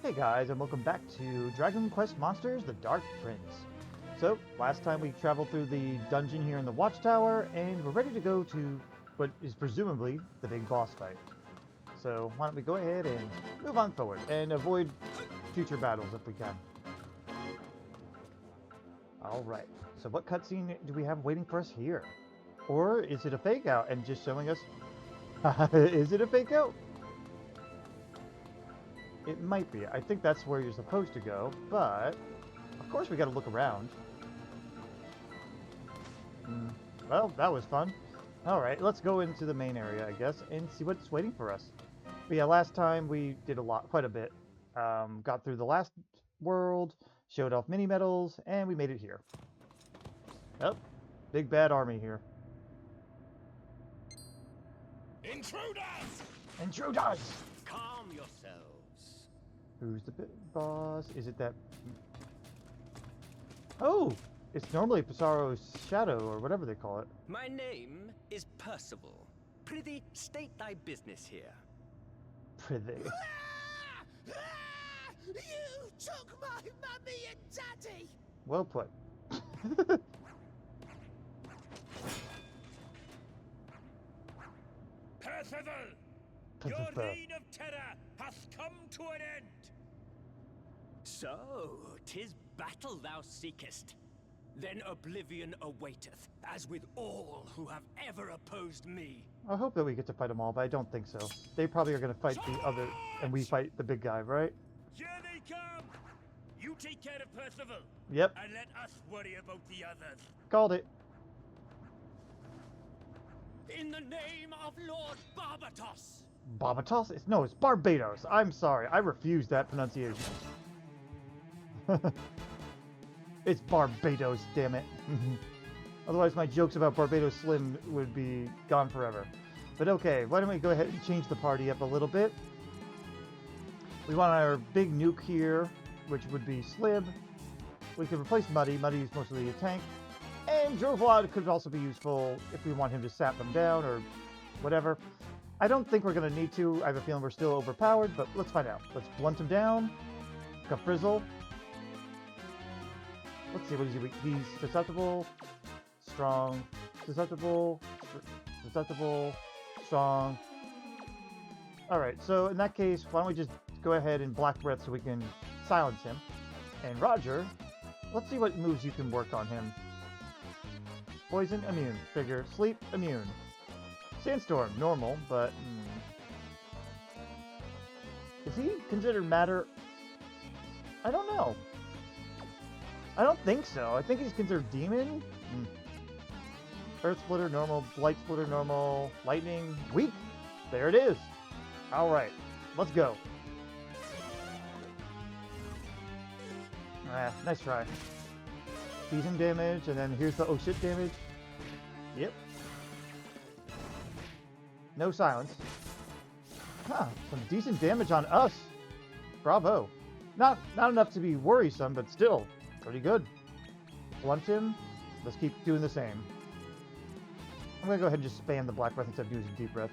Hey guys, and welcome back to Dragon Quest Monsters: The Dark Prince. So, last time we traveled through the dungeon here in the Watchtower, and we're ready to go to what is presumably the big boss fight. So, why don't we go ahead and move on forward, and avoid future battles if we can. Alright, so what cutscene do we have waiting for us here? Or is it a fake out and just showing us... Is it a fake out? It might be. I think that's where you're supposed to go, but of course we gotta look around. Well, that was fun. Alright, let's go into the main area, I guess, and see what's waiting for us. But yeah, last time we did quite a bit. Got through the last world, showed off mini medals, and we made it here. Yep, big bad army here. Intruders! Intruders! Calm yourselves. Who's the big boss? Is it that... Oh! It's normally Psaro's shadow, or whatever they call it. My name is Percival. Prithee, state thy business here. Prithee. You took my mummy and daddy! Well put. Percival! Your reign of terror hath come to an end! So, 'tis battle thou seekest. Then oblivion awaiteth, as with all who have ever opposed me. I hope that we get to fight them all, but I don't think so. They probably are going to fight the other, and we fight the big guy, right? Here they come! You take care of Percival. Yep. And let us worry about the others. Called it. In the name of Lord Barbatos! Barbatos? No, it's Barbados. I'm sorry. I refuse that pronunciation. It's Barbados, damn it. Otherwise my jokes about Barbados Slim would be gone forever. But okay, why don't we go ahead and change the party up a little bit. We want our big nuke here, which would be Slib. We could replace Muddy. Muddy is mostly a tank. And Drovoid could also be useful if we want him to sap them down or whatever. I don't think we're going to need to. I have a feeling we're still overpowered, but let's find out. Let's blunt him down. Frizzle. Let's see, what is he weak? He's susceptible, strong, susceptible, susceptible, strong. Alright, so in that case, why don't we just go ahead and Black Breath so we can silence him. And Roger, let's see what moves you can work on him. Poison, immune. Figure, sleep, immune. Sandstorm, normal, but... Is he considered matter? I don't know. I don't think so. I think he's considered demon. Earth Splitter, normal. Light Splitter, normal. Lightning, weak. There it is. Alright, let's go. Ah, nice try. Decent damage, and then here's the oh shit damage. Yep. No silence. Huh, some decent damage on us. Bravo. Not enough to be worrisome, but still, pretty good. Blunt him. Let's keep doing the same. I'm gonna go ahead and just spam the Black Breath instead of using Deep Breath.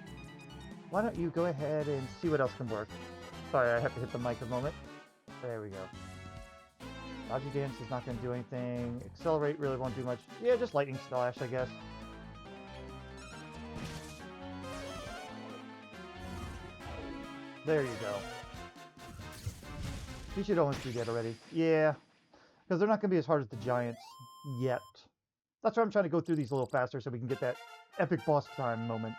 Why don't you go ahead and see what else can work? Sorry, I have to hit the mic a moment. There we go. Dodgy Dance is not going to do anything. Accelerate really won't do much. Yeah, just Lightning Slash, I guess. There you go. He should almost be dead already. Yeah. Because they're not going to be as hard as the Giants yet. That's why I'm trying to go through these a little faster so we can get that epic boss time moments.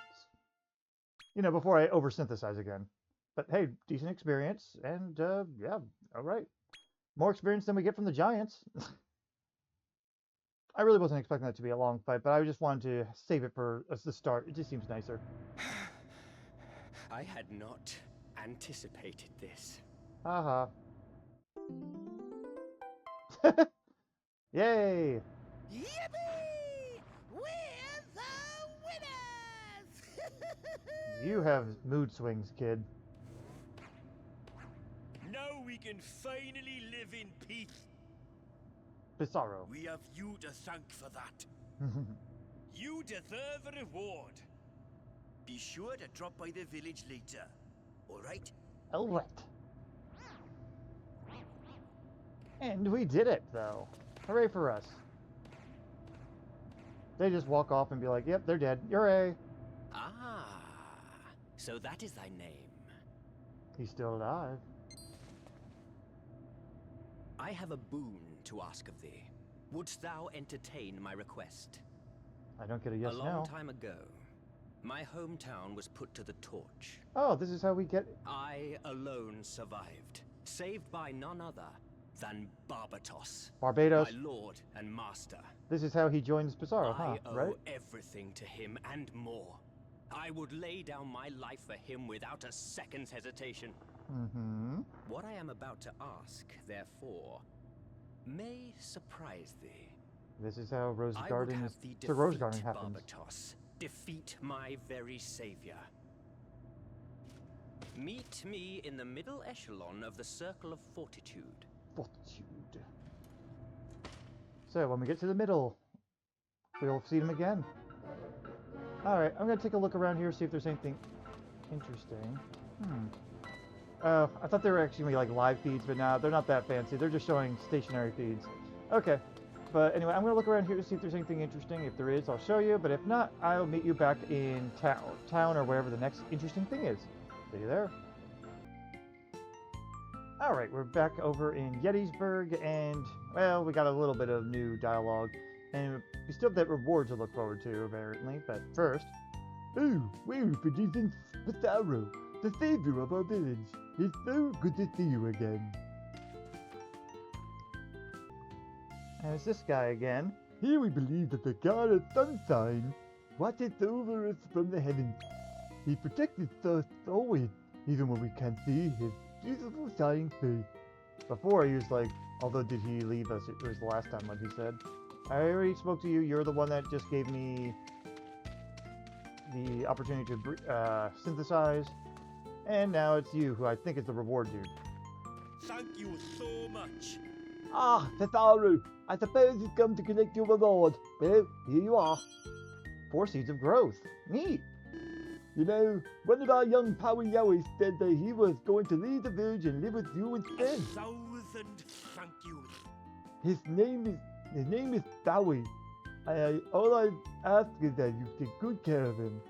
You know, before I over-synthesize again. But hey, decent experience. And, yeah, alright. More experience than we get from the Giants. I really wasn't expecting that to be a long fight, but I just wanted to save it for the start. It just seems nicer. I had not anticipated this. Haha. Yay! Yippee! We're the winners! You have mood swings, kid. Now we can finally live in peace. Psaro. We have you to thank for that. You deserve a reward. Be sure to drop by the village later. All right? All right. And we did it, though. Hooray for us. They just walk off and be like, yep, they're dead. Hooray! Ah, so that is thy name. He's still alive. I have a boon to ask of thee. Wouldst thou entertain my request? I don't get a yes A long now. time ago, my hometown was put to the torch. Oh, this is how we get... I alone survived, saved by none other than Barbatos, Barbados. my lord and master. This is how he joins Psaro, huh? I owe Right? everything to him and more. I would lay down my life for him without a second's hesitation. Mm-hmm. What I am about to ask, therefore, may surprise thee. This is how Rose I would Garden have is... thee The Rose defeat Garden happens. Barbatos, defeat my very savior. Meet me in the middle echelon of the Circle of Fortitude. Fortitude. So, when we get to the middle, we'll see him again. Alright, I'm gonna take a look around here, see if there's anything interesting. I thought they were actually gonna be like live feeds, but nah, they're not that fancy. They're just showing stationary feeds. Okay, but anyway, I'm gonna look around here to see if there's anything interesting. If there is, I'll show you, but if not, I'll meet you back in town or wherever the next interesting thing is. See you there. Alright, we're back over in Yetiburg, and, well, we got a little bit of new dialogue, and we still have that reward to look forward to, apparently, but first... Oh, we're producing Psaro, the savior of our village. It's so good to see you again. And it's this guy again. Here we believe that the god of sunshine watches over us from the heavens. He protects us always, even when we can't see his beautiful shining face. Before he was like, although did he leave us? It was the last time what he said. I already spoke to you. You're the one that just gave me the opportunity to synthesize. And now it's you, who I think is the reward dude. Thank you so much. Ah, Psaro, I suppose you've come to collect your reward. Well, here you are. 4 seeds of growth. Neat. You know, one of our young Powie Yowies said that he was going to leave the village and live with you instead. 1,000 thank yous. His name is Bowie. All I ask is that you take good care of him.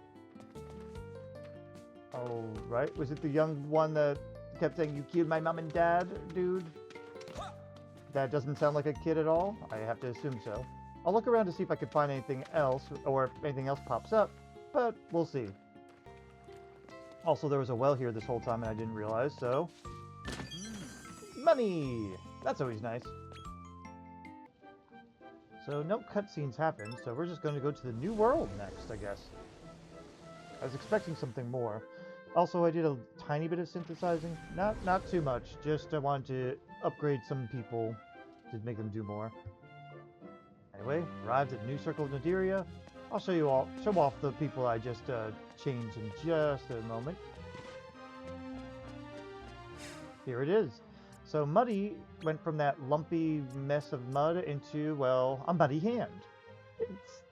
Oh, right. Was it the young one that kept saying, you killed my mom and dad, dude? That doesn't sound like a kid at all. I have to assume so. I'll look around to see if I can find anything else, or if anything else pops up, but we'll see. Also, there was a well here this whole time and I didn't realize, so... Money! That's always nice. So, no cutscenes happen, so we're just going to go to the new world next, I guess. I was expecting something more. Also, I did a tiny bit of synthesizing. Not too much, just I wanted to upgrade some people to make them do more. Anyway, arrived at the new Circle of Zenithia. I'll show off the people I just changed in just a moment. Here it is. So Muddy went from that lumpy mess of mud into, well, a muddy hand. It's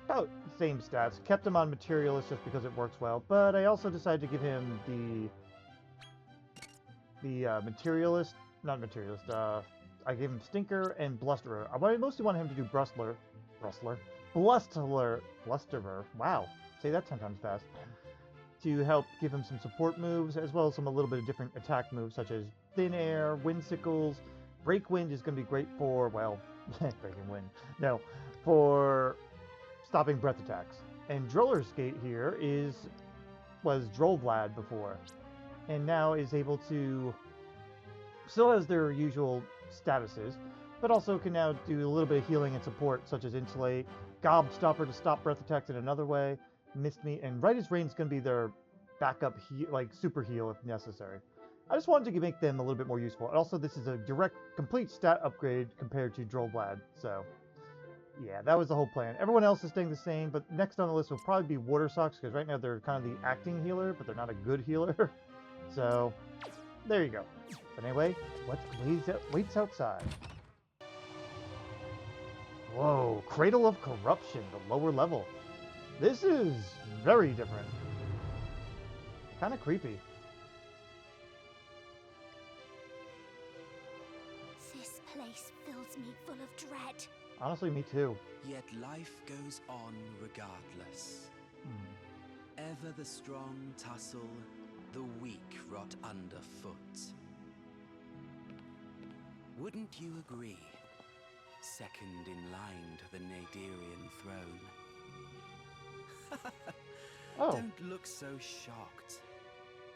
about the same stats. Kept him on Materialist just because it works well, but I also decided to give him the Materialist, not Materialist, I gave him Stinker and Blusterer. I mostly wanted him to do Blusterer. Wow, say that 10 times fast. To help give him some support moves, as well as a little bit of different attack moves, such as Thin Air, Windsickles. Break Wind is going to be great for, well, breaking wind. No, for stopping breath attacks. And Droller's Gate here was Drollblad before, and now is able to, still has their usual statuses, but also can now do a little bit of healing and support, such as Insulate, Gobstopper to stop breath attacks in another way, Mist Me, and Right as Rain's going to be their backup super heal if necessary. I just wanted to make them a little bit more useful. And also, this is a direct, complete stat upgrade compared to Drollblad, so yeah, that was the whole plan. Everyone else is staying the same, but next on the list will probably be Water Socks, because right now they're kind of the acting healer, but they're not a good healer. So, there you go. But anyway, what waits outside? Whoa, Cradle of Corruption, the lower level. This is very different. Kind of creepy. This place fills me full of dread. Honestly, me too. Yet life goes on regardless. Ever the strong tussle, the weak rot underfoot. Wouldn't you agree? Second in line to the Nadirian throne. Oh. Don't look so shocked.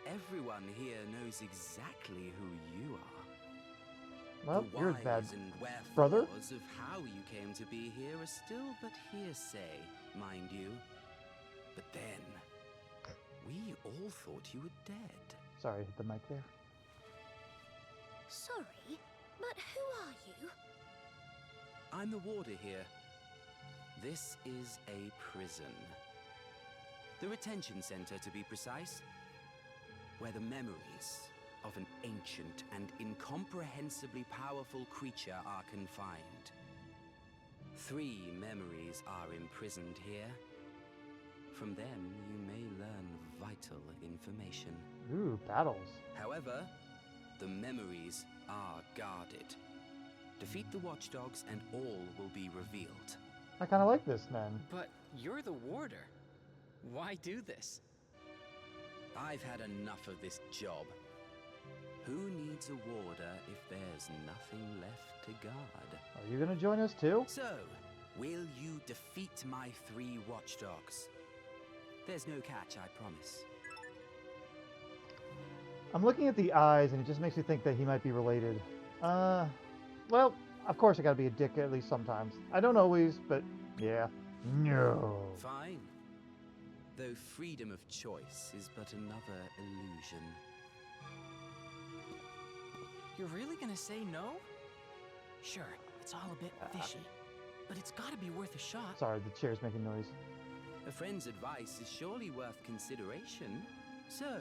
Everyone here knows exactly who you are. Well, The you're a whys bad and wherefores brother. of how you came to be here are still but hearsay, mind you. But then, we all thought you were dead. Sorry, hit the mic there. Sorry, but who are you? I'm the warder here. This is a prison. The retention center, to be precise, where the memories of an ancient and incomprehensibly powerful creature are confined. 3 memories are imprisoned here. From them, you may learn vital information. Ooh, battles. However, the memories are guarded. Defeat the watchdogs and all will be revealed. I kind of like this, man. But you're the warder. Why do this? I've had enough of this job. Who needs a warder if there's nothing left to guard? Are you gonna join us too? So, will you defeat my 3 watchdogs? There's no catch, I promise. I'm looking at the eyes, and it just makes me think that he might be related. Well, of course I gotta be a dick at least sometimes. I don't always, but yeah. No. Fine. Though freedom of choice is but another illusion. You're really gonna say no? Sure, it's all a bit fishy, but it's gotta be worth a shot. Sorry, the chair's making noise. A friend's advice is surely worth consideration. So,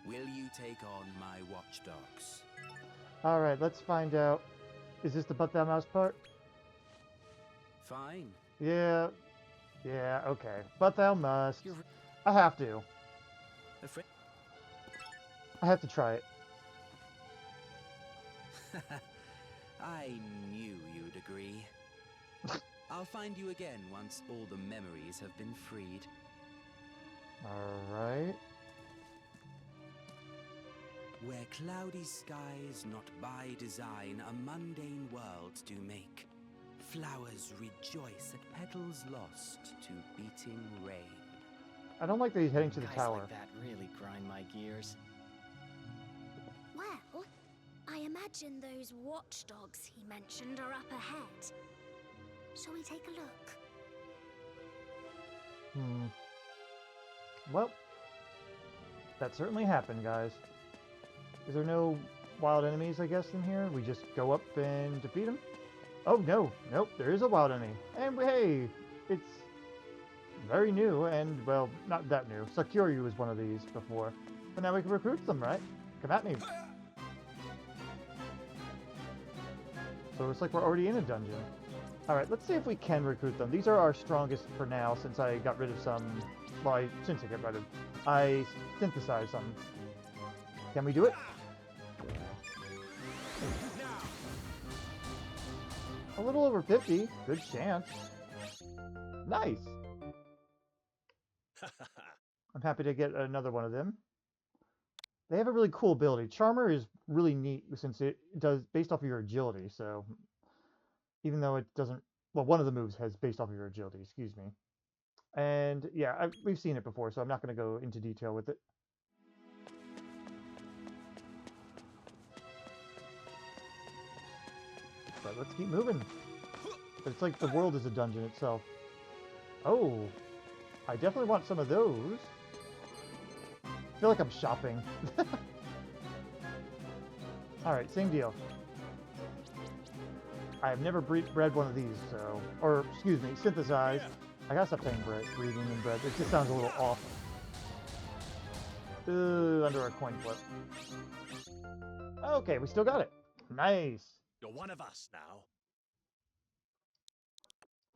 will you take on my watchdogs? Alright, let's find out. Is this the butt that mouse part? Fine. Yeah. Yeah, okay. But thou must. You're I have to. A friend. I have to try it. I knew you'd agree. I'll find you again once all the memories have been freed. Alright. Where cloudy skies not by design a mundane world do make. Flowers rejoice at petals lost to beating rain. I don't like that he's heading to the Guys tower. like that really grind my gears. Well, I imagine those watchdogs he mentioned are up ahead. Shall we take a look? Well, that certainly happened, guys. Is there no wild enemies, I guess, in here? We just go up and defeat them? Oh, no. Nope, there is a wild enemy. And hey, it's very new and, well, not that new. Sakuryu was one of these before. But now we can recruit them, right? Come at me. So it looks like we're already in a dungeon. Alright, let's see if we can recruit them. These are our strongest for now, since I got rid of some... Well, since I got rid of... I synthesized some. Can we do it? A little over 50. Good chance. Nice. I'm happy to get another one of them. They have a really cool ability. Charmer is really neat since it does based off of your agility. So even though it doesn't, well, one of the moves has based off of your agility. Excuse me. And yeah, we've seen it before, so I'm not going to go into detail with it. But let's keep moving. It's like the world is a dungeon itself. Oh, I definitely want some of those. I feel like I'm shopping. Alright, same deal. I have never bred one of these, so... Or, excuse me, synthesize. I gotta stop saying breeding and bred. It just sounds a little off. Under a coin flip. Okay, we still got it. Nice. You're one of us now.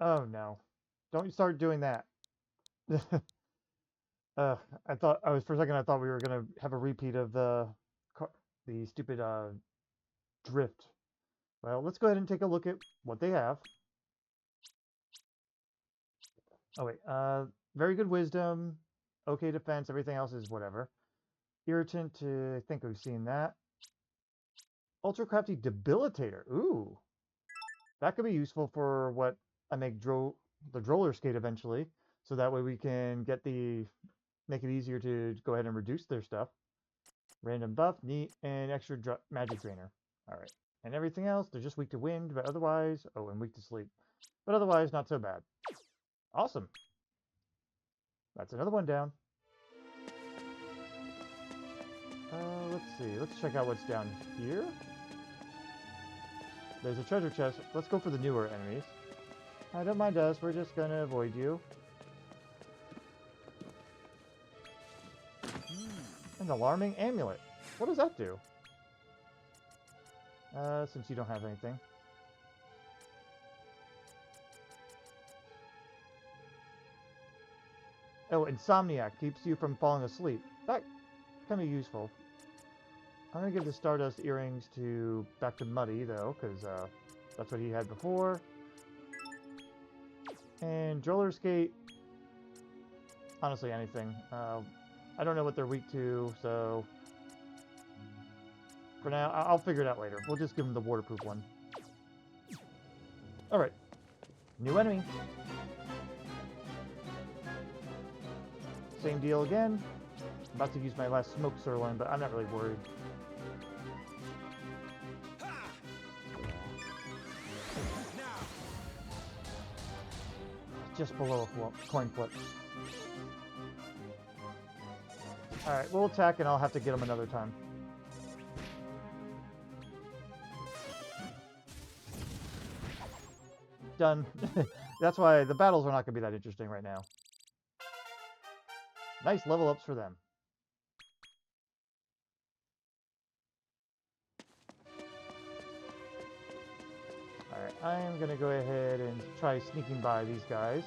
Oh no. Don't start doing that. I thought for a second I thought we were gonna have a repeat of the stupid drift Well, let's go ahead and take a look at what they have. Oh, wait. Very good wisdom. Okay defense. Everything else is whatever. Irritant, I think we've seen that. Ultra crafty debilitator. Ooh. That could be useful for what I make the roller skate eventually. So that way we can get make it easier to go ahead and reduce their stuff. Random buff, neat, and extra magic drainer. Alright. And everything else, they're just weak to wind, but otherwise... Oh, and weak to sleep. But otherwise, not so bad. Awesome. That's another one down. Let's see. Let's check out what's down here. There's a treasure chest. Let's go for the newer enemies. I don't mind us. We're just gonna avoid you. An alarming amulet. What does that do? Since you don't have anything. Oh, Insomniac keeps you from falling asleep. That can be useful. I'm gonna give the Stardust earrings back to Muddy though, because that's what he had before. And roller skate. Honestly, anything. I don't know what they're weak to, so for now, I'll figure it out later. We'll just give them the waterproof one. All right, new enemy. Same deal again. I'm about to use my last smoke sirloin, but I'm not really worried. Just below a coin flip. Alright, we'll attack and I'll have to get him another time. Done. That's why the battles are not going to be that interesting right now. Nice level ups for them. Alright, I am going to go ahead and try sneaking by these guys.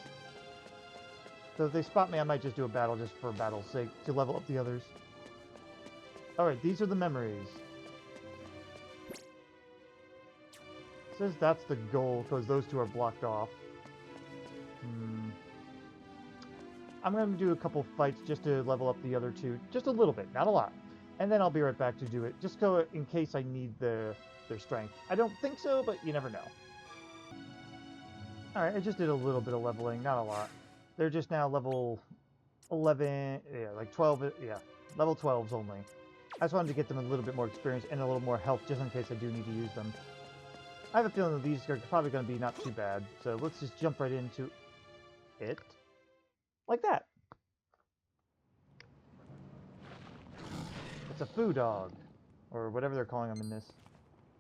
So if they spot me, I might just do a battle just for battle's sake to level up the others. Alright, these are the memories. It says that's the goal because those two are blocked off. I'm going to do a couple fights just to level up the other two. Just a little bit, not a lot. And then I'll be right back to do it. Just go in case I need their strength. I don't think so, but you never know. Alright, I just did a little bit of leveling, not a lot. They're just now level 11, yeah, like 12, yeah, level 12s only. I just wanted to get them a little bit more experience and a little more health just in case I do need to use them. I have a feeling that these are probably going to be not too bad, so let's just jump right into it. Like that. It's a foo dog, or whatever they're calling them in this.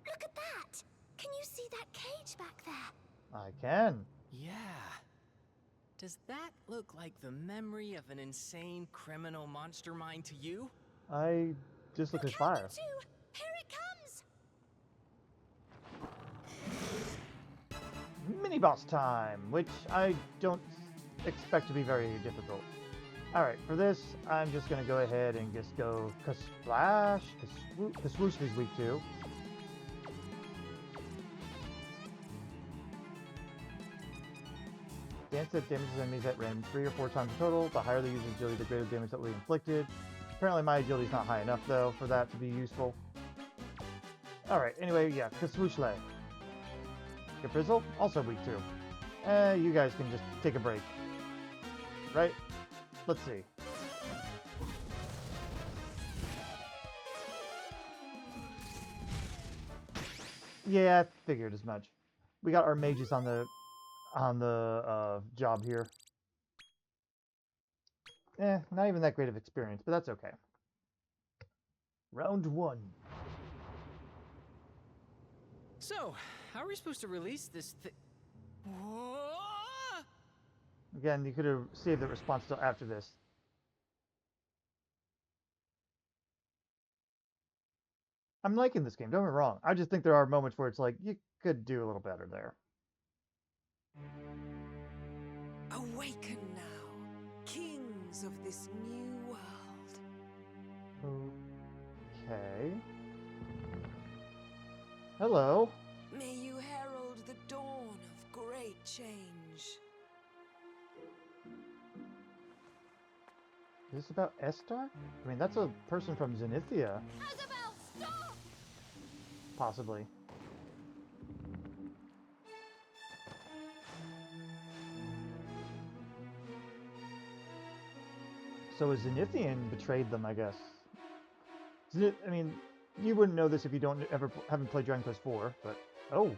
Look at that! Can you see that cage back there? I can. Yeah. Does that look like the memory of an insane criminal monster mind to you? I just look at fire. Too. Here it comes! Mini boss time, which I don't expect to be very difficult. Alright, for this, I'm just going to go ahead and just go Kasplash, Kaswoosh is weak too. Dance that damages enemies at random 3 or 4 times in total. The higher the user's agility, the greater damage that will be inflicted. Apparently my agility is not high enough though for that to be useful. Alright, anyway, yeah, Kaswooshle. Caprizzle, also weak too. You guys can just take a break. Right? Let's see. Yeah, I figured as much. We got our mages on the job here. Not even that great of experience, but that's okay. Round 1. So, how are we supposed to release this thing? Again, you could have saved the response till after this. I'm liking this game, don't get me wrong. I just think there are moments where it's like, you could do a little better there. Awaken now, kings of this new world. Okay. Hello. May change. Is this about Estar? I mean, that's a person from Zenithia. Isabel, stop! Possibly. So a Zenithian betrayed them, I guess. I mean, you wouldn't know this if you haven't played Dragon Quest IV, but oh,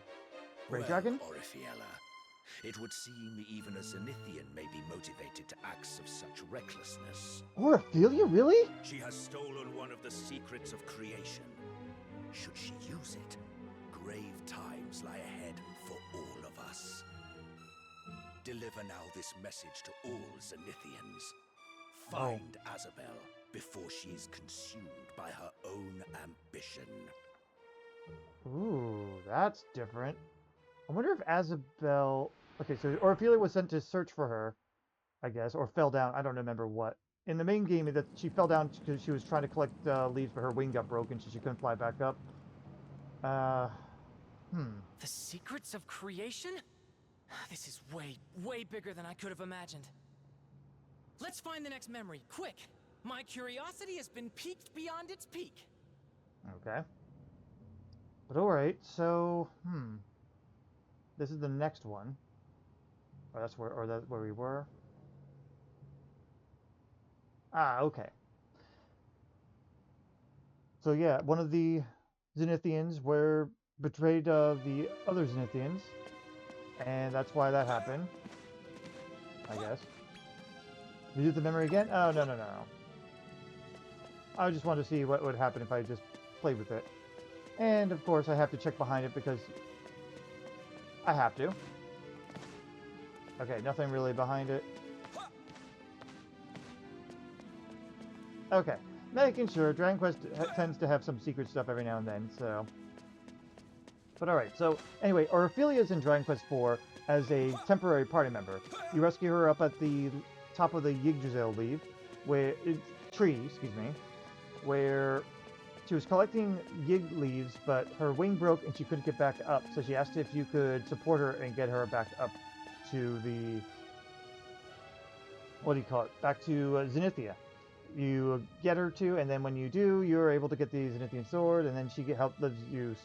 Great Well, Dragon? Orifiella, it would seem even a Zenithian may be motivated to acts of such recklessness. Or Ophelia, really? She has stolen one of the secrets of creation. Should she use it, grave times lie ahead for all of us. Deliver now this message to all Zenithians. Find Isabel before she is consumed by her own ambition. Ooh, that's different. I wonder if Isabel... Okay, so Ophelia was sent to search for her, I guess, or fell down. I don't remember what. In the main game, that she fell down because she was trying to collect leaves, but her wing got broken, so she couldn't fly back up. The secrets of creation? This is way, way bigger than I could have imagined. Let's find the next memory, quick! My curiosity has been piqued beyond its peak. Okay. But alright, so, this is the next one. Or that's where we were. Ah, okay. So yeah, one of the Zenithians were betrayed the other Zenithians. And that's why that happened. I guess. Visit the memory again? Oh, no. I just wanted to see what would happen if I just played with it. And, of course, I have to check behind it because I have to. Okay, nothing really behind it. Okay, making sure. Dragon Quest tends to have some secret stuff every now and then, so... But alright, so, anyway, Ophelia's in Dragon Quest IV as a temporary party member. You rescue her up at the top of the Yggdrasil tree, where she was collecting Yig leaves, but her wing broke and she couldn't get back up, so she asked if you could support her and get her back up to the... What do you call it? Back to Zenithia. You get her to, and then when you do, you're able to get the Zenithian sword, and then she helps you...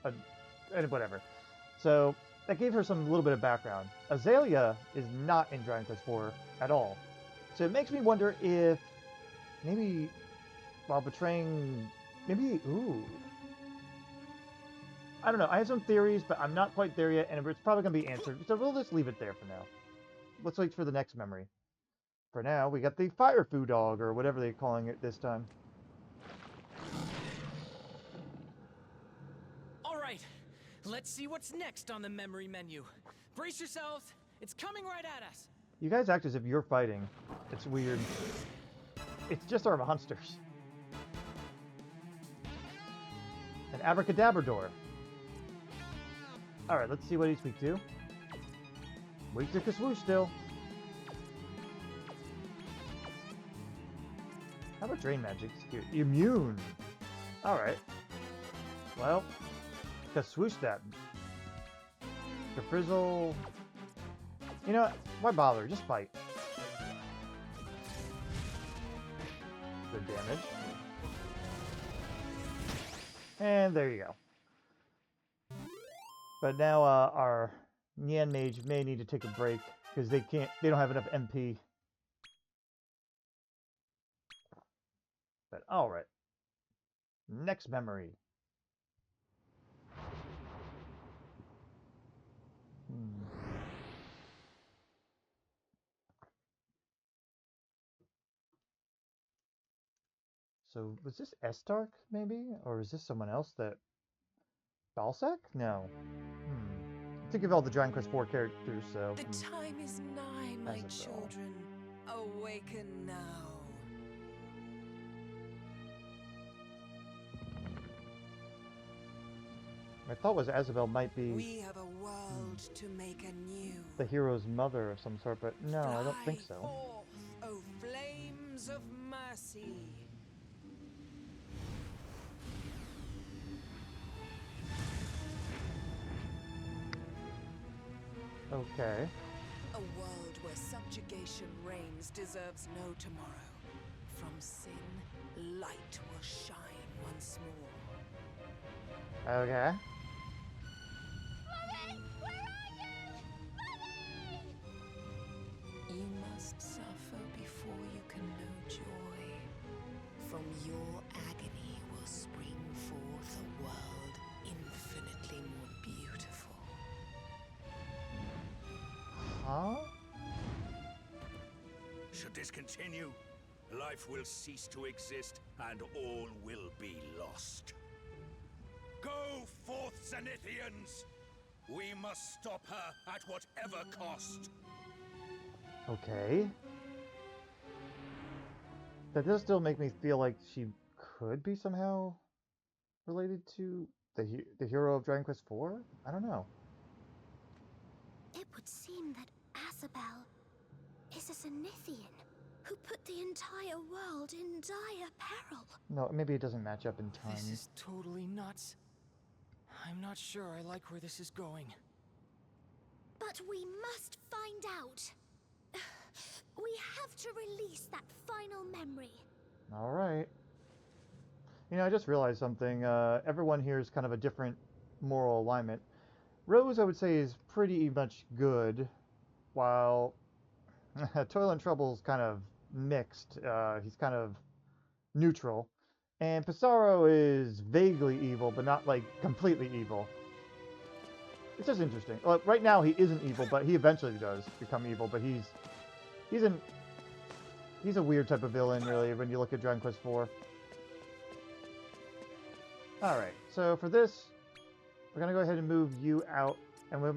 and whatever. So, that gave her a little bit of background. Azalea is not in Dragon Quest IV at all. So it makes me wonder if maybe while betraying... Ooh. I don't know. I have some theories, but I'm not quite there yet, and it's probably going to be answered. So we'll just leave it there for now. Let's wait for the next memory. For now, we got the Fire Foo Dog, or whatever they're calling it this time. Alright, let's see what's next on the memory menu. Brace yourselves, it's coming right at us. You guys act as if you're fighting. It's weird. It's just our monsters. An abracadabrador. Alright, let's see what he's weak to. Weak to Kaswoosh still. How about Drain Magic? Immune. Alright. Well, Kaswoosh that. Frizzle. You know what? Why bother? Just fight. Good damage. And there you go. But now our Nyan Mage may need to take a break because they don't have enough MP. But alright. Next memory. So, was this Estark, maybe? Or is this someone else that... Balsac? No. Think of all the Dragon Quest IV characters, so... The time is nigh, my Isabel. children. Awaken now. My thought was Isabel might be We have a world to make anew. the hero's mother of some sort, but no, I don't think so. Fly forth, O flames of mercy. Okay. A world where subjugation reigns deserves no tomorrow. From sin, light will shine once more. Okay. Mommy, where are you? Mommy! You must suffer before you can know joy. From your agony will spring forth a world infinitely more beautiful. Huh? Should this continue, life will cease to exist and all will be lost. Go forth, Zenithians! We must stop her at whatever cost. Okay. That does still make me feel like she could be somehow related to the hero of Dragon Quest IV? I don't know. It would seem that Asabel is a Zenithian who put the entire world in dire peril. No, maybe it doesn't match up in time. This is totally nuts. I'm not sure I like where this is going. But we must find out. We have to release that final memory. All right. You know, I just realized something. Everyone here is kind of a different moral alignment. Rose, I would say, is pretty much good, while Toil and Trouble's kind of mixed. He's kind of neutral. And Psaro is vaguely evil, but not, like, completely evil. It's just interesting. Well, right now he isn't evil, but he eventually does become evil, but he's a weird type of villain, really, when you look at Dragon Quest IV. Alright, so for this, we're going to go ahead and move you out, and we'll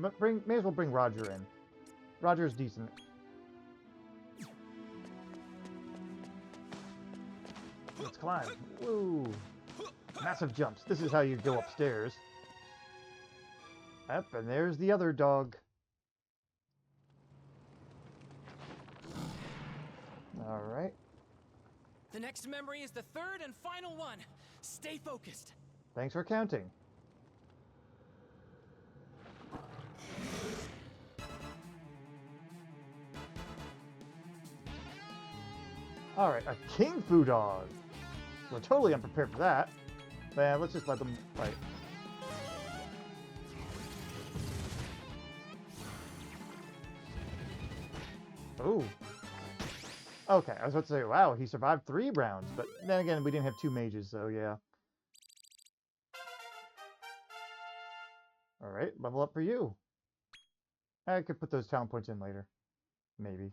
may as well bring Roger in. Roger's decent. Let's climb. Woo! Massive jumps. This is how you go upstairs. Up, and there's the other dog. Alright. The next memory is the third and final one. Stay focused. Thanks for counting. Alright, a king fu dog. We're totally unprepared for that. Man, let's just let them fight. Ooh. Okay, I was about to say, wow, he survived 3 rounds, but then again, we didn't have 2 mages, so yeah. Alright, level up for you. I could put those talent points in later. Maybe.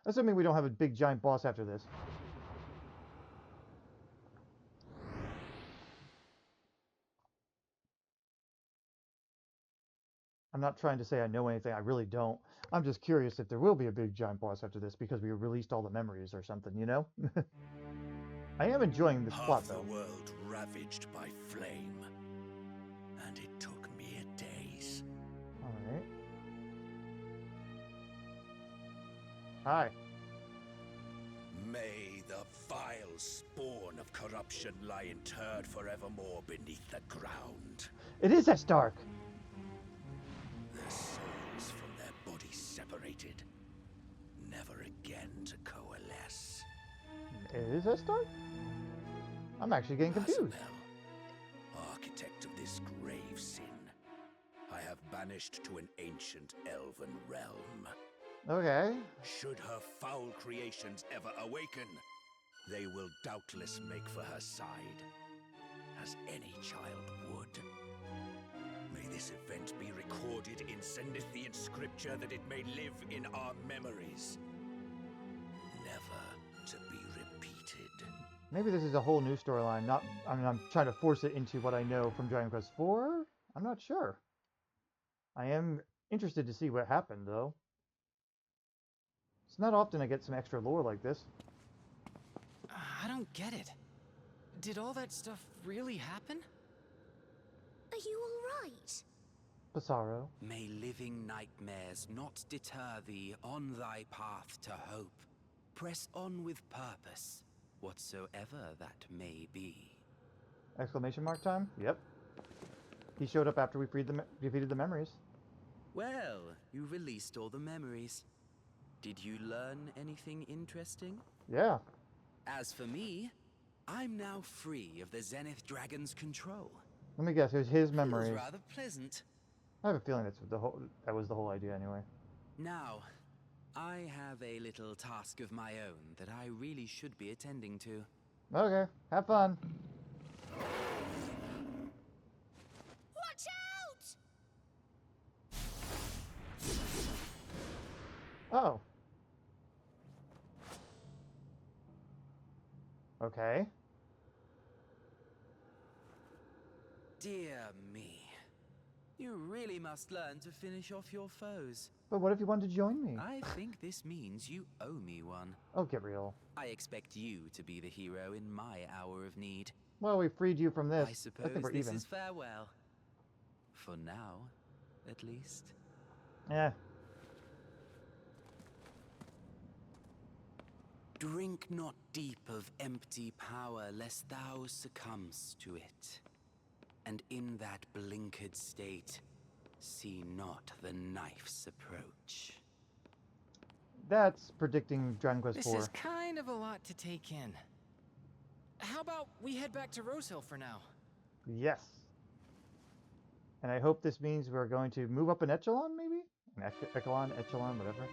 Assuming we don't have a big giant boss after this. I'm not trying to say I know anything, I really don't. I'm just curious if there will be a big giant boss after this because we released all the memories or something, you know? I am enjoying this plot, though. Half the world ravaged by flame, and it took mere days. Alright. Hi. May the vile spawn of corruption lie interred forevermore beneath the ground. It is that Stark! Their souls from their bodies separated, never again to coalesce. It is that Stark? I'm actually getting confused. Asabel, architect of this grave sin, I have banished to an ancient elven realm. Okay. Should her foul creations ever awaken, they will doubtless make for her side, as any child would. May this event be recorded in Zenithian scripture that it may live in our memories, never to be repeated. Maybe this is a whole new storyline. I'm trying to force it into what I know from Dragon Quest IV. I'm not sure. I am interested to see what happened, though. It's not often I get some extra lore like this. I don't get it. Did all that stuff really happen? Are you all right? Psaro. May living nightmares not deter thee on thy path to hope. Press on with purpose, whatsoever that may be. Exclamation mark time? Yep. He showed up after we defeated the memories. Well, you released all the memories. Did you learn anything interesting? Yeah. As for me, I'm now free of the Zenith Dragon's control. Let me guess. It was his Feels memories. rather pleasant. I have a feeling that was the whole idea anyway. Now, I have a little task of my own that I really should be attending to. Okay. Have fun. Watch out! Oh. Okay. Dear me. You really must learn to finish off your foes. But what if you wanted to join me? I think this means you owe me one. Oh, get real. I expect you to be the hero in my hour of need. Well, we freed you from this. I I suppose think we're this even. is farewell. For now, at least. Yeah. Drink not deep of empty power, lest thou succumbs to it. And in that blinkered state, see not the knife's approach. That's predicting Dragon Quest This IV. is kind of a lot to take in. How about we head back to Rosehill for now? Yes. And I hope this means we're going to move up an echelon, maybe? An echelon, whatever.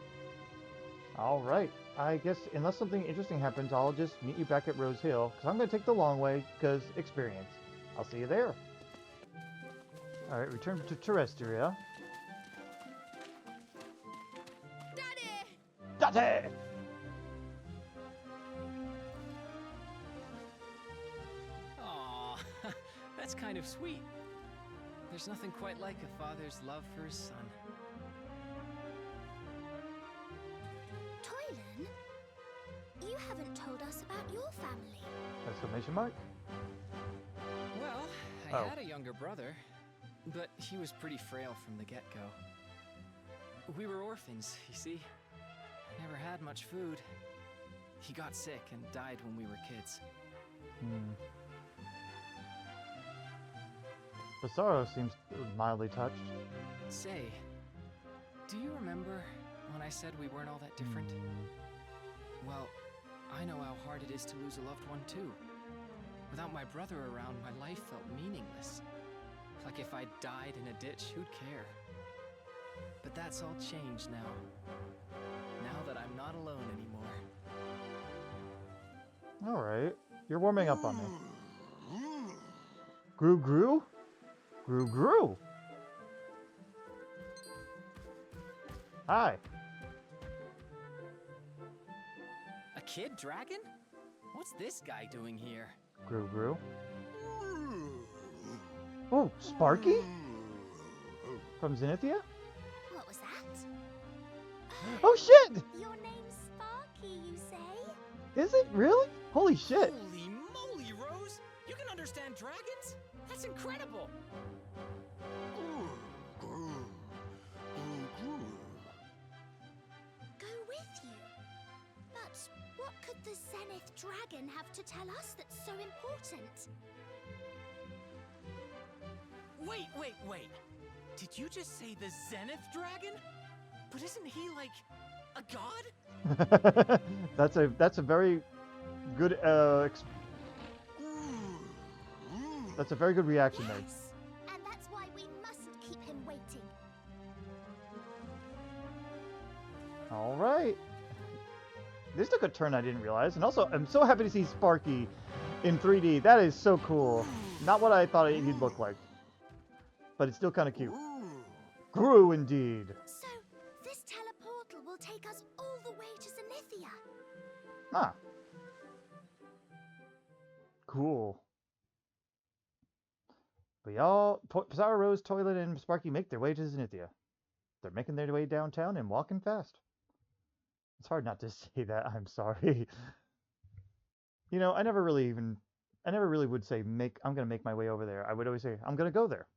All right. I guess unless something interesting happens, I'll just meet you back at Rose Hill, because I'm going to take the long way, because experience. I'll see you there. All right, return to Terrestria. Daddy! Daddy! Aw, that's kind of sweet. There's nothing quite like a father's love for his son. Toylan, you haven't told us about your family. Exclamation mark. Well, I Oh. had a younger brother, but he was pretty frail from the get-go. We were orphans, you see. Never had much food. He got sick and died when we were kids. Psaro seems mildly touched. Say, do you remember when I said we weren't all that different? Well, I know how hard it is to lose a loved one too. Without my brother around, my life felt meaningless. Like if I died in a ditch, who'd care? But that's all changed now. Now that I'm not alone anymore. All right. You're warming up on me. Gru Gru? Gru Gru! Hi. A kid dragon? What's this guy doing here? Gru Gru. Oh, Sparky? From Zenithia? What was that? Oh shit! Your name's Sparky, you say? Is it really? Holy shit! Holy moly, Rose! You can understand dragons? That's incredible! Go with you. But what could the Zenith Dragon have to tell us that's so important? Wait. Did you just say the Zenith Dragon? But isn't he like a god? that's a very good that's a very good reaction there. Yes, and that's why we mustn't keep him waiting. All right. This took a turn I didn't realize, and also I'm so happy to see Sparky in 3D. That is so cool. Not what I thought he'd look like, but it's still kind of cute. Gru indeed. So, this teleportal will take us all the way to Zenithia. Ah. Cool. But y'all, Psaro, Rose, Toilet, and Sparky make their way to Zenithia. They're making their way downtown and walking fast. It's hard not to say that. I'm sorry. You know, I never really would say I'm gonna make my way over there. I would always say I'm gonna go there.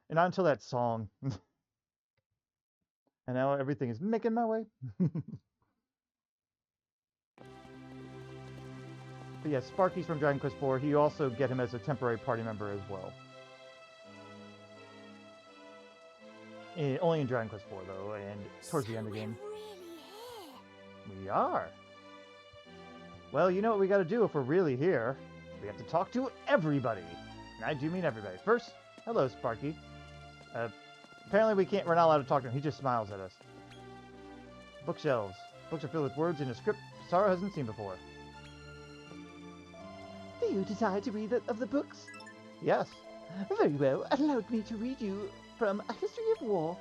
And not until that song. And now everything is making my way. But yeah, Sparky's from Dragon Quest IV. You also get him as a temporary party member as well. Only in Dragon Quest 4 though, and towards the end of the game. We're really here. We are. Well, you know what we got to do if we're really here? We have to talk to everybody. And I do mean everybody. First, hello, Sparky. Apparently we're not allowed to talk to him. He just smiles at us. Bookshelves. Books are filled with words in a script Psaro hasn't seen before. Do you desire to read of the books? Yes. Very well. Allow me to read you from A History of War.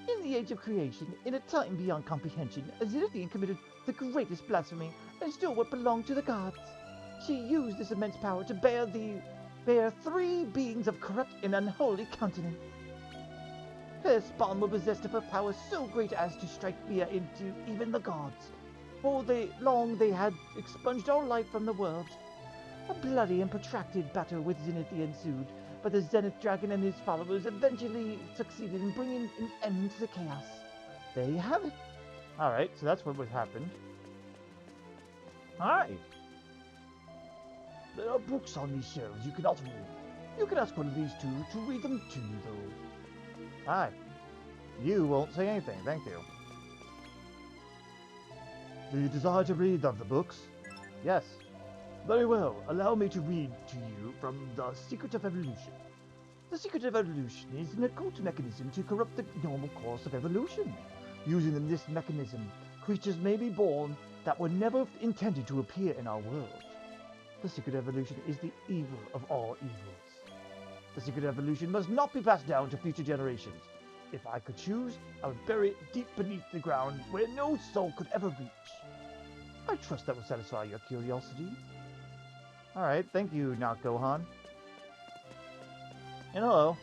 In the age of creation, in a time beyond comprehension, Zenithia committed the greatest blasphemy and stole what belonged to the gods. She used this immense power to bear 3 beings of corrupt and unholy countenance. Her spawn were possessed of a power so great as to strike fear into even the gods. For long they had expunged all life from the world. A bloody and protracted battle with Zenithia ensued, but the Zenith Dragon and his followers eventually succeeded in bringing an end to the chaos. There you have it. Alright, so that's what would happen. Alright. There are books on these shelves you cannot read. You can ask one of these 2 to read them to you, though. Hi. You won't say anything, thank you. Do you desire to read of the books? Yes. Very well. Allow me to read to you from The Secret of Evolution. The Secret of Evolution is an occult mechanism to corrupt the normal course of evolution. Using this mechanism, creatures may be born that were never intended to appear in our world. The Secret of Evolution is the evil of all evils. The Secret of Evolution must not be passed down to future generations. If I could choose, I would bury it deep beneath the ground where no soul could ever reach. I trust that will satisfy your curiosity. Alright, thank you, Not Gohan. And hello.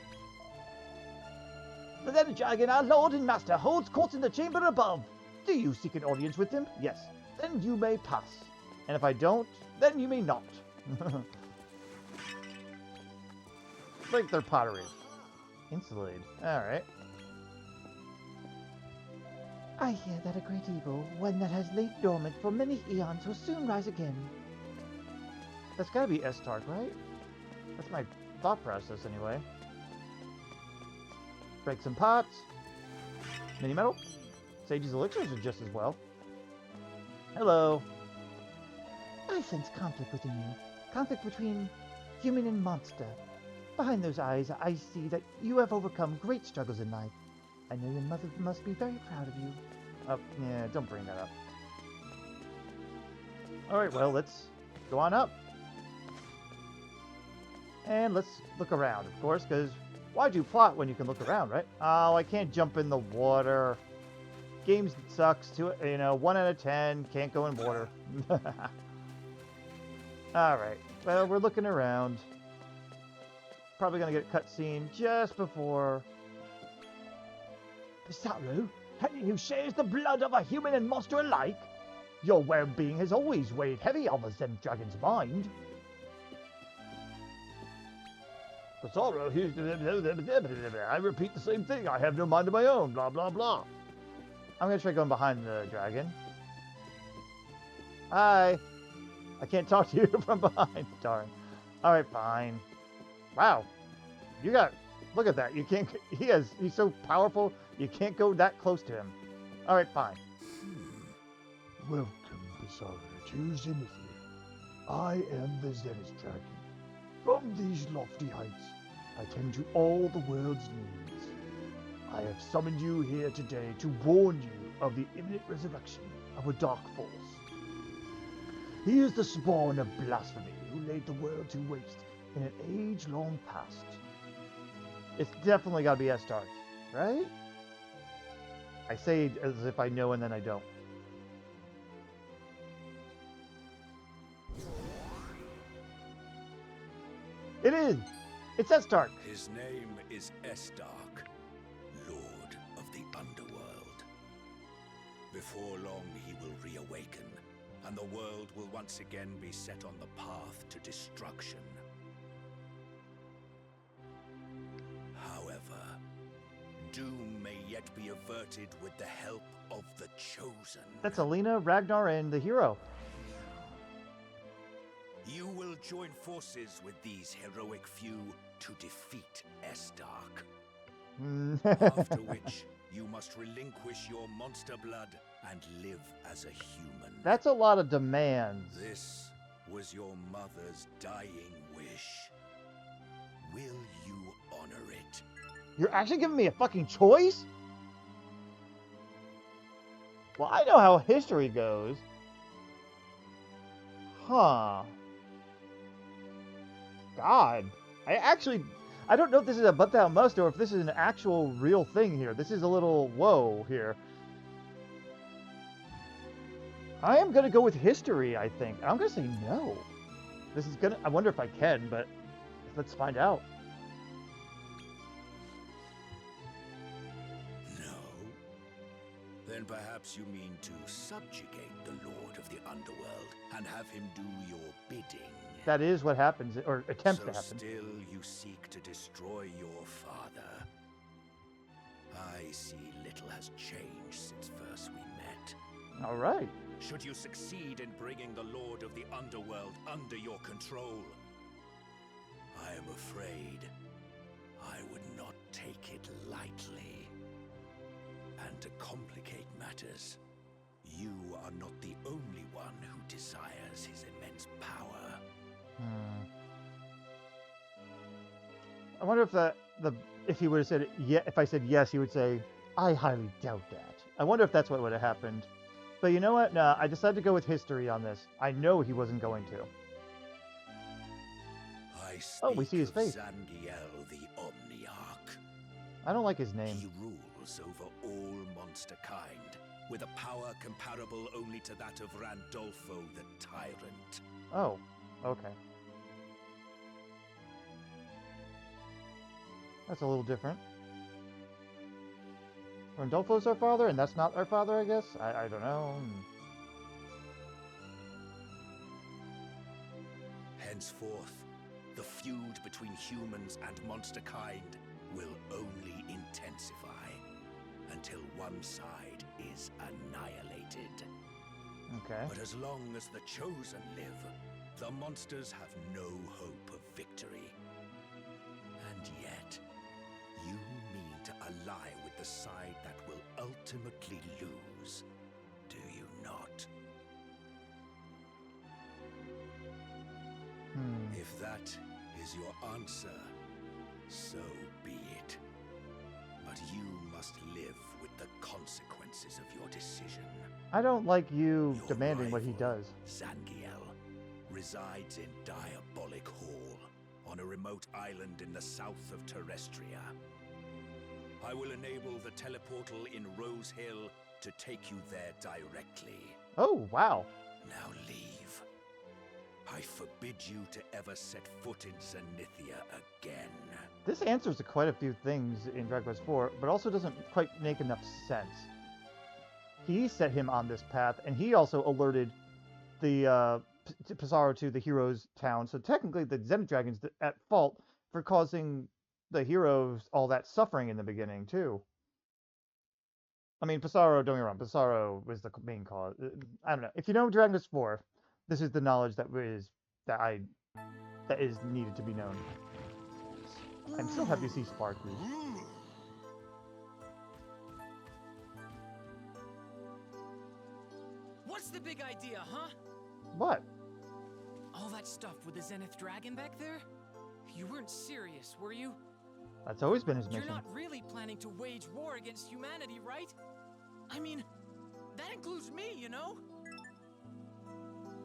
The Zenith Dragon, our Lord and Master, holds court in the chamber above. Do you seek an audience with him? Yes. Then you may pass. And if I don't, Then you may not. break their pottery. Insulated. Alright. I hear that a great evil, one that has lain dormant for many eons, will soon rise again. That's gotta be S-Tark, right? That's my thought process, anyway. Break some pots. Mini metal. Sage's elixirs are just as well. Hello. I sense conflict within you. Conflict between human and monster. Behind those eyes, I see that you have overcome great struggles in life. I know your mother must be very proud of you. Oh, yeah, don't bring that up. Alright, well, let's go on up. And let's look around, of course, because why do plot when you can look around, right? Oh, I can't jump in the water. Game sucks. 1 out of 10. Can't go in water. Alright, well, we're looking around. Probably going to get a cutscene just before... Psaro, he who shares the blood of a human and monster alike? Your well-being has always weighed heavy on the Zenith Dragon's mind. Psaro, I repeat the same thing. I have no mind of my own. Blah, blah, blah. I'm going to try going behind the dragon. Hi. I can't talk to you from behind. Darn. Alright, fine. Wow. You got... Look at that. You can't... He's so powerful, you can't go that close to him. Alright, fine. Welcome, Psaro, to Zenithia. I am the Zenith Dragon. From these lofty heights, I tend to all the world's needs. I have summoned you here today to warn you of the imminent resurrection of a dark force. He is the spawn of blasphemy who laid the world to waste in an age long past. It's definitely got to be S-Tark, right? I say as if I know and then I don't. It is! It's S-Tark! His name is Estark, Lord of the Underworld. Before long he will reawaken, and the world will once again be set on the path to destruction. However, doom may yet be averted with the help of the Chosen. That's Alina, Ragnar, and the hero. You will join forces with these heroic few to defeat Estark. After which, you must relinquish your monster blood and live as a human. That's a lot of demands. This was your mother's dying wish. Will you honor it? You're actually giving me a fucking choice? Well, I know how history goes. Huh. God. I don't know if this is a but thou must or if this is an actual real thing here. This is a little whoa here. I am going to go with history, I think. I'm going to say no. This is going to... I wonder if I can, but let's find out. No? Then perhaps you mean to subjugate the Lord of the Underworld and have him do your bidding. That is what happens, or attempts to happen. Still you seek to destroy your father. I see little has changed since first we met. All right. Should you succeed in bringing the Lord of the Underworld under your control, I am afraid I would not take it lightly. And to complicate matters, you are not the only one who desires his immense power. I wonder if if he would have said yeah, if I said yes, he would say, I highly doubt that. I wonder if that's what would have happened. But you know what? Nah, I decided to go with history on this. I know he wasn't going to. Oh, we see his face. Zangiel the Omniarch. I don't like his name. He rules over all monster kind, with a power comparable only to that of Randolfo the Tyrant. Oh, okay. That's a little different. Randolfo's our father, and that's not our father, I guess? I don't know. Henceforth, the feud between humans and monster kind will only intensify until one side is annihilated. Okay. But as long as the Chosen live, the monsters have no hope of victory. And yet, you mean to ally with the side that will ultimately lose, do you not? If that is your answer, so be it. But you must live with the consequences of your decision. I don't like you Your demanding what he rival, does. Zangiel resides in Diabolic Hall, on a remote island in the south of Terrestria. I will enable the teleportal in Rose Hill to take you there directly. Oh, wow. Now leave. I forbid you to ever set foot in Zenithia again. This answers to quite a few things in Dragon Quest IV, but also doesn't quite make enough sense. He set him on this path, and he also alerted the Psaro to the hero's town. So technically, the Zenith Dragon's at fault for causing the heroes all that suffering in the beginning, too. I mean, Psaro, don't get me wrong, Psaro was the main cause. I don't know. If you know Dragon Quest IV, this is the knowledge that is needed to be known. I'm so happy to see Sparky. What's the big idea, huh? What? All that stuff with the Zenith Dragon back there? You weren't serious, were you? That's always been his mission. You're not really planning to wage war against humanity, right? I mean, that includes me, you know?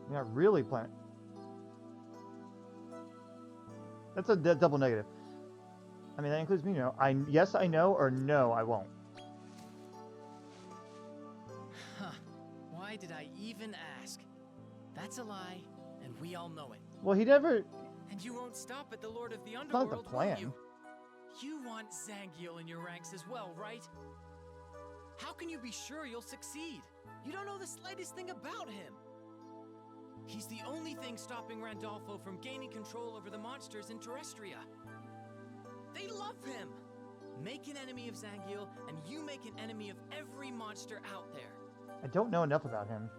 You're not really planning. That's a double negative. I mean, that includes me, you know. Yes, I know, or no, I won't. Huh. Why did I even ask? That's a lie, and we all know it. Well, he never... And you won't stop at the Lord of the It's Underworld, not the plan. will you? You want Zangiel in your ranks as well, right? How can you be sure you'll succeed? You don't know the slightest thing about him. He's the only thing stopping Randolfo from gaining control over the monsters in Terrestria. They love him! Make an enemy of Zangiel, and you make an enemy of every monster out there. I don't know enough about him.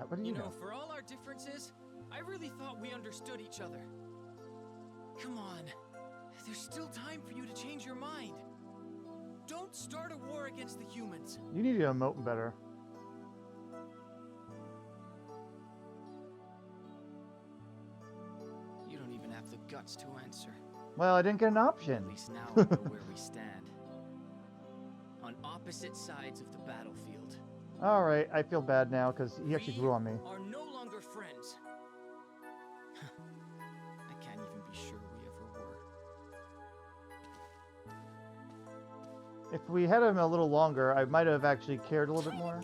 What do you know? For all our differences, I really thought we understood each other. Come on. There's still time for you to change your mind. Don't start a war against the humans. You need to emote better. You don't even have the guts to answer. Well, I didn't get an At option. least now I know where we stand. On opposite sides of the battlefield. Alright, I feel bad now because he actually grew on me. We are no longer friends. I can't even be sure we ever were. If we had him a little longer, I might have actually cared a little bit more.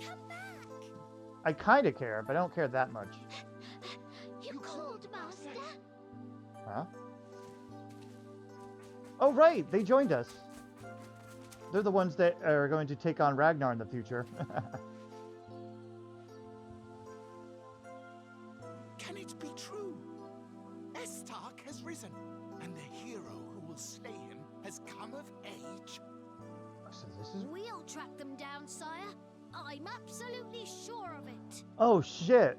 I kind of care, but I don't care that much. You called, Master? Huh? Oh, right! They joined us. They're the ones that are going to take on Ragnar in the future. Can it be true? Estark has risen, and the hero who will slay him has come of age. So this is... We'll track them down, sire. I'm absolutely sure of it. Oh, shit.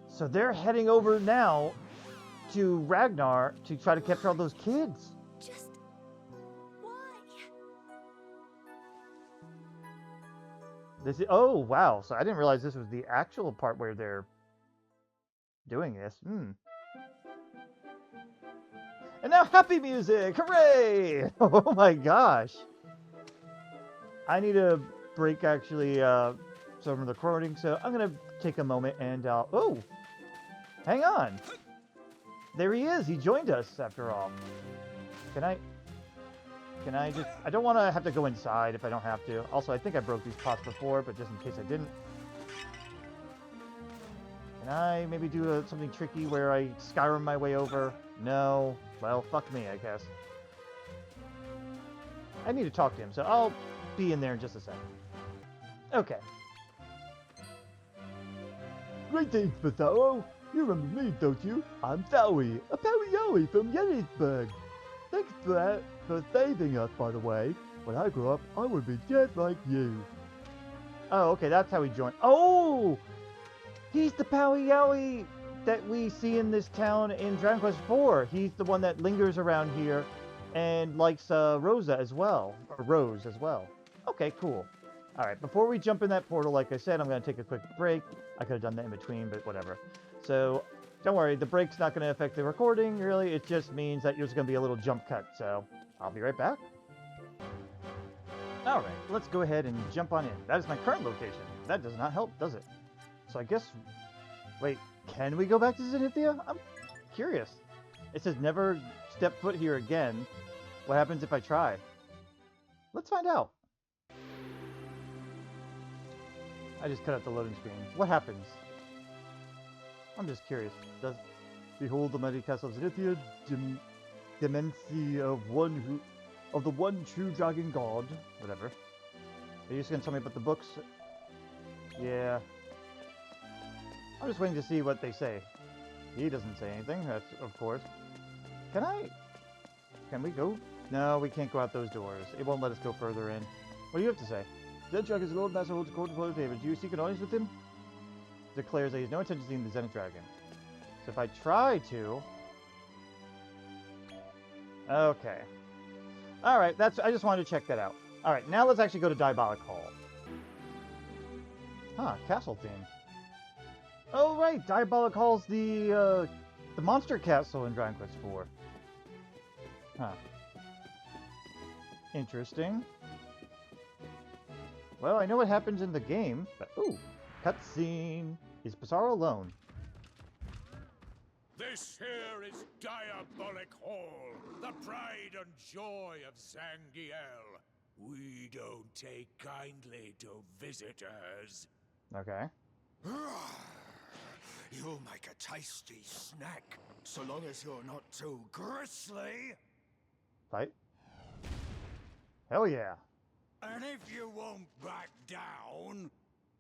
So they're heading over now to Ragnar to try to capture all those kids. Just... why? This is... Oh, wow. So I didn't realize this was the actual part where they're doing this. And now happy music! Hooray! Oh my gosh. I need to break actually some of the recording, so I'm going to take a moment and... oh! Hang on! There he is! He joined us, after all. Can I just... I don't want to have to go inside if I don't have to. Also, I think I broke these pots before, but just in case I didn't. Can I maybe do something tricky where I Skyrim my way over? No. Well, fuck me, I guess. I need to talk to him, so I'll be in there in just a second. Okay. Greetings, Psaro. You remember me, don't you? I'm Zowie, a Yowie from Yetiburg. Thanks for saving us, by the way. When I grow up, I would be just like you. Oh, okay, that's how he joined. Oh! He's the Yowie that we see in this town in Dragon Quest IV. He's the one that lingers around here and likes Rosa as well. Or Rose as well. Okay, cool. Alright, before we jump in that portal, like I said, I'm going to take a quick break. I could have done that in between, but whatever. So, don't worry, the break's not going to affect the recording, really. It just means that there's going to be a little jump cut, so I'll be right back. Alright, let's go ahead and jump on in. That is my current location. That does not help, does it? So I guess... Wait, can we go back to Zenithia? I'm curious. It says never step foot here again. What happens if I try? Let's find out. I just cut out the loading screen. What happens? I'm just curious. Does behold the mighty castle of Zenithia, Dimensi of the one true dragon god. Whatever. Are you just gonna tell me about the books? Yeah. I'm just waiting to see what they say. He doesn't say anything, that's of course. Can we go? No, we can't go out those doors. It won't let us go further in. What do you have to say? Zenithia is Lord Master holds a court of David. Do you seek an audience with him? Declares that he has no intention of seeing the Zenith Dragon. So if I try to... Okay. Alright, I just wanted to check that out. Alright, now let's actually go to Diabolic Hall. Huh, castle theme. Oh right, Diabolic Hall's the monster castle in Dragon Quest IV. Huh. Interesting. Well, I know what happens in the game, but... Ooh! Cutscene! Is Psaro alone? This here is Diabolic Hall, the pride and joy of Zangiel. We don't take kindly to visitors. Okay. You'll make a tasty snack, so long as you're not too grisly. Fight? Hell yeah. And if you won't back down,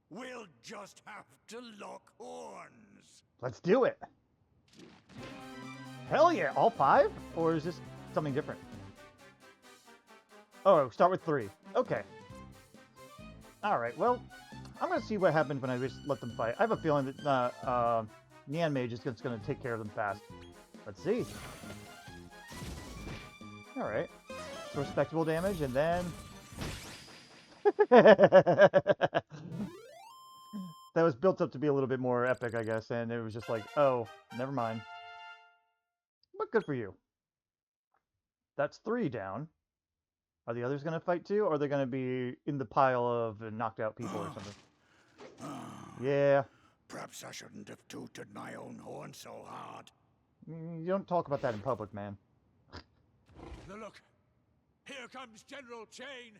we'll just have to lock horns. Let's do it! Hell yeah! All 5? Or is this something different? Oh, start with 3. Okay. Alright, well, I'm gonna see what happens when I just let them fight. I have a feeling that Neon Mage is just gonna take care of them fast. Let's see. Alright. It's respectable damage, and then... that was built up to be a little bit more epic, I guess, and it was just like, oh, never mind. But good for you. That's 3 down. Are the others going to fight too, or are they going to be in the pile of knocked out people or something? Yeah. Perhaps I shouldn't have tooted my own horn so hard. You don't talk about that in public, man. Look, here comes General Chain.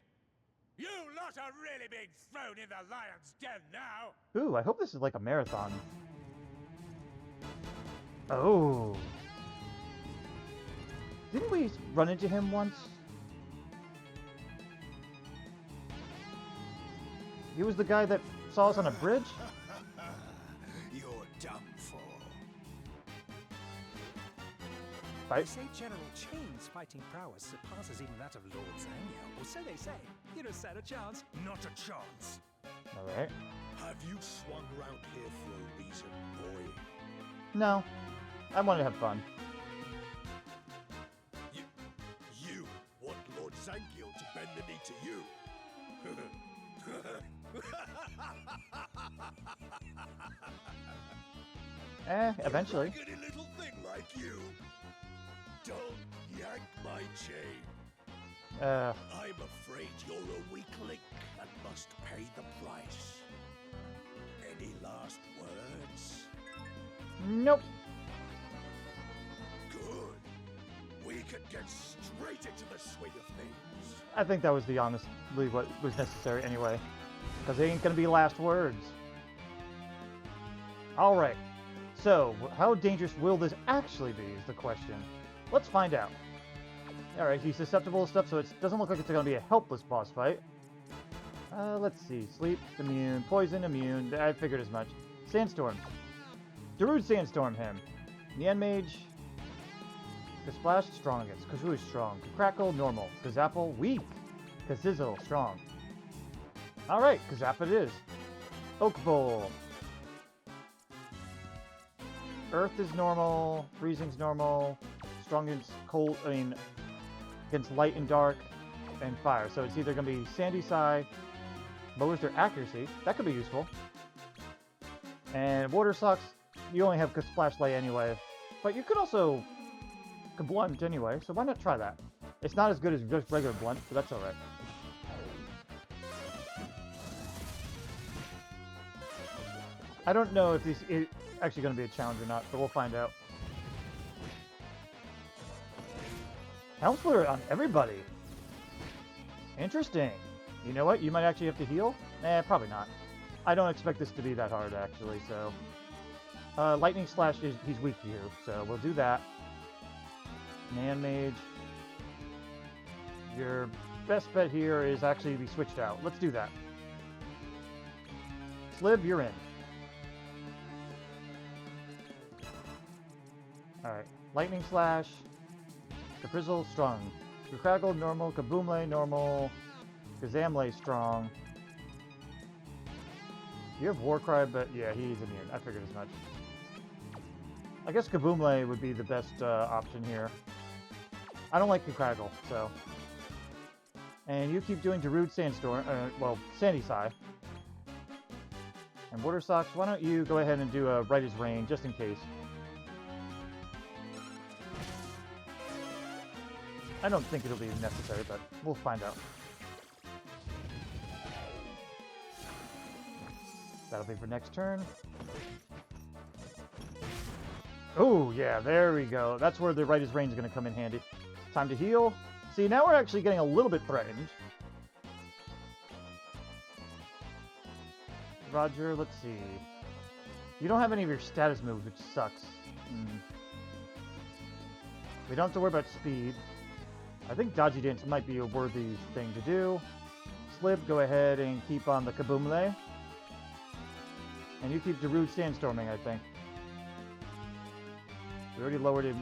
You lot are really being thrown in the lion's den now. Ooh, I hope this is like a marathon. Oh. Didn't we run into him once? He was the guy that saw us on a bridge? You're done for. Fight. They say General Chain's fighting prowess surpasses even that of Lord Zangyo, or so they say. You don't stand a chance. Not a chance. Alright. Have you swung round here for a reason, boy? No. I want to have fun. You want Lord Zangyo to bend the knee to you? Eventually. A raggedy little thing like you. Don't yank my chain. I'm afraid you're a weak link and must pay the price. Any last words? Nope. Good. We could get straight into the swing of things. I think that was the honestly what was necessary anyway. Because they ain't gonna be last words. Alright. So, how dangerous will this actually be is the question. Let's find out. Alright, he's susceptible to stuff, so it doesn't look like it's gonna be a helpless boss fight. Let's see. Sleep, immune, poison, immune. I figured as much. Sandstorm. Darude Sandstorm him. Nyan Mage. Splash, strong against. Kazoo is strong. Crackle, normal. Kazapple, weak. Kazizzle, strong. Alright, Kazap it is. Oak Bowl. Earth is normal. Freezing's normal. Strong against cold, against light and dark, and fire. So it's either going to be Sandy Sai, lowers their accuracy. That could be useful. And Water Socks, you only have Splash Light anyway. But you could also Blunt anyway, so why not try that? It's not as good as just regular Blunt, so that's alright. I don't know if this is actually going to be a challenge or not, but we'll find out. Helm Splitter on everybody. Interesting. You know what? You might actually have to heal? Eh, probably not. I don't expect this to be that hard, actually, so... Lightning Slash, he's weak to you, so we'll do that. Nan Mage. Your best bet here is actually to be switched out. Let's do that. Slib, you're in. Alright. Lightning Slash. Caprizzle, strong. Cradle, normal. Kaboomle, normal. Kazamle, strong. You have Warcry, but yeah, he's immune. I figured as much. I guess Kaboomle would be the best option here. I don't like Cradle, so... And you keep doing Darude Sandstorm, well, Sandy Sai. And Water Socks, why don't you go ahead and do a Right as Rain, just in case. I don't think it'll be necessary, but we'll find out. That'll be for next turn. Oh, yeah, there we go. That's where the Right as Rain is going to come in handy. Time to heal. See, now we're actually getting a little bit threatened. Roger, let's see. You don't have any of your status moves, which sucks. We don't have to worry about speed. I think Dodgy Dance might be a worthy thing to do. Slip, go ahead and keep on the Kaboomle. And you keep Darude Sandstorming, I think. We already lowered his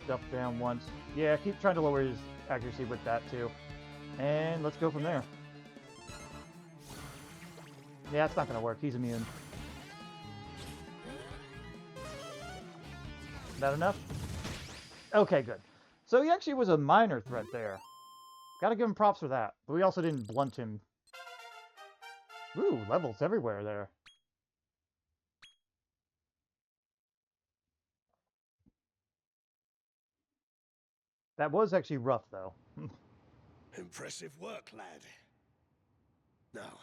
stuff down once. Yeah, keep trying to lower his accuracy with that too. And let's go from there. Yeah, it's not going to work. He's immune. That enough? Okay, good. So he actually was a minor threat there. Gotta give him props for that. But we also didn't blunt him. Ooh, levels everywhere there. That was actually rough, though. Impressive work, lad. Now,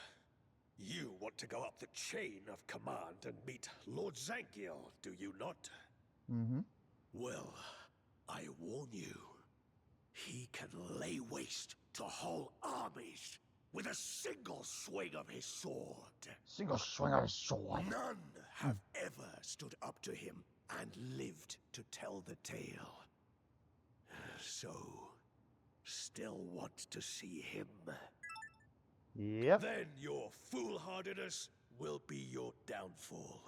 you want to go up the chain of command and meet Lord Zankiel, do you not? Mm-hmm. Well, I warn you, he can lay waste to whole armies with a single swing of his sword. Single swing of his sword. None have ever stood up to him and lived to tell the tale. So, still want to see him? Yep. Then your foolhardiness will be your downfall.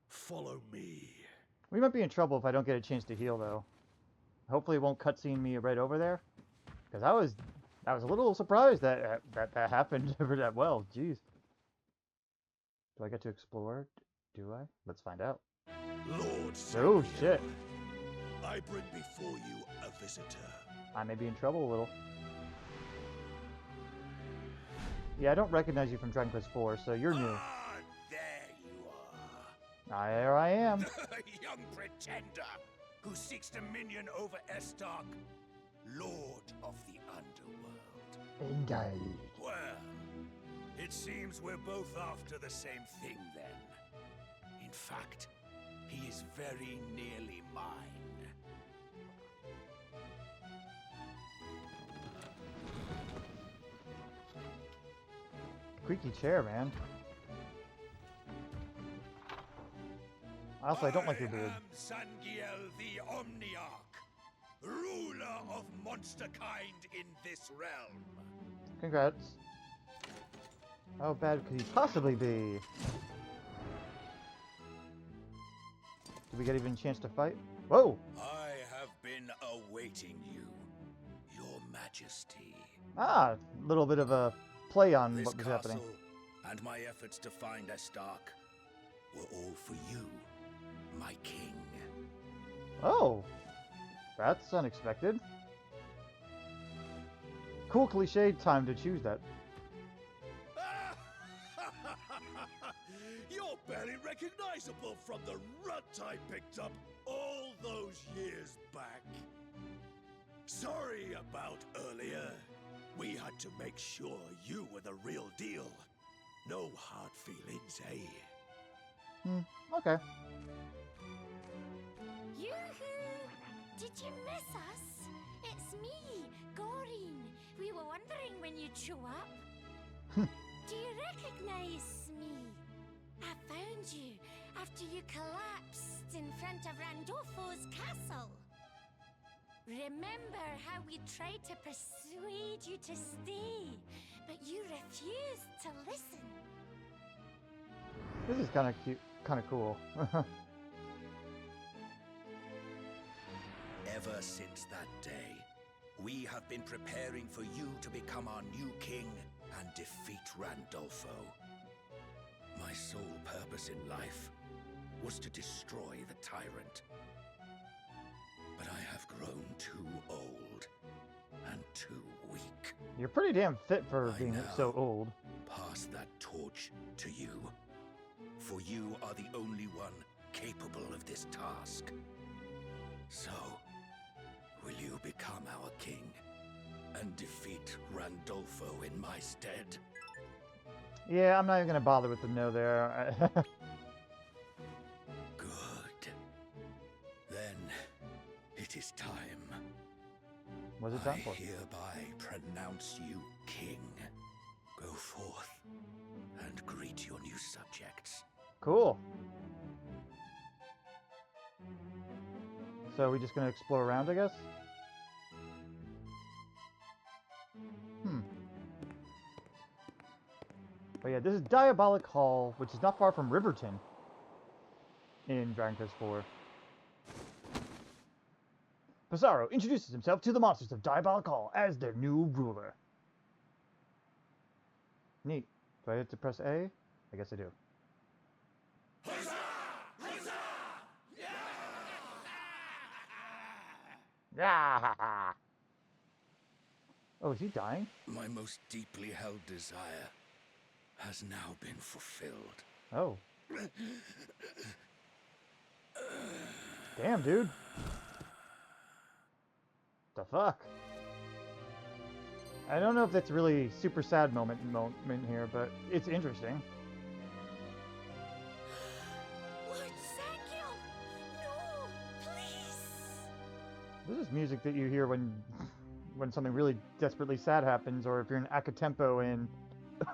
Follow me. We might be in trouble if I don't get a chance to heal, though. Hopefully it won't cutscene me right over there. Because I was a little surprised that that happened that well. Jeez. Do I get to explore? Do I? Let's find out. Lord Oh, Zankiel, shit. I bring before you a visitor. I may be in trouble a little. Yeah, I don't recognize you from Dragon Quest IV, so you're new. Ah, there you are. There I am. Young pretender who seeks dominion over Estark, Lord of the Underworld. Indeed. Well, it seems we're both after the same thing then. In fact, he is very nearly mine. Creaky chair, man. Also, I don't like your beard. I am Zangiel the Omniarch, ruler of monsterkind in this realm. Congrats. How bad could he possibly be? Did we get even a chance to fight? Whoa! I have been awaiting you, your majesty. Ah, a little bit of a play on This what was castle happening. and my efforts to find Estark were all for you, my king. Oh, that's unexpected. Cool cliche time to choose that. You're barely recognizable from the runt I picked up all those years back. Sorry about earlier. We had to make sure you were the real deal. No hard feelings, eh? Okay. Yoo-hoo! Did you miss us? It's me, Goreen. We were wondering when you'd show up. Do you recognize me? I found you after you collapsed in front of Randolfo's castle. Remember how we tried to persuade you to stay, but you refused to listen. This is kind of cute, kind of cool. Ever since that day, we have been preparing for you to become our new king and defeat Randolfo. My sole purpose in life was to destroy the tyrant. But I have grown too old and too weak. You're pretty damn fit for I being now so old. pass that torch to you. For you are the only one capable of this task. So, will you become our king and defeat Randolfo in my stead? Yeah, I'm not even gonna bother with the no there. Good. Then it is time. What's it I time for? hereby pronounce you king. Go forth and greet your new subjects. Cool. So we just gonna explore around, I guess? But yeah, this is Diabolic Hall, which is not far from Riverton in Dragon Quest IV. Psaro introduces himself to the monsters of Diabolic Hall as their new ruler. Neat. Do I have to press A? I guess I do. Huzzah! Huzzah! Yeah! Oh, is he dying? My most deeply held desire has now been fulfilled. Oh. Damn, dude. The fuck? I don't know if that's really super sad moment here, but it's interesting. Lord Samuel! No! Please! This is music that you hear when something really desperately sad happens, or if you're in Akatempo in,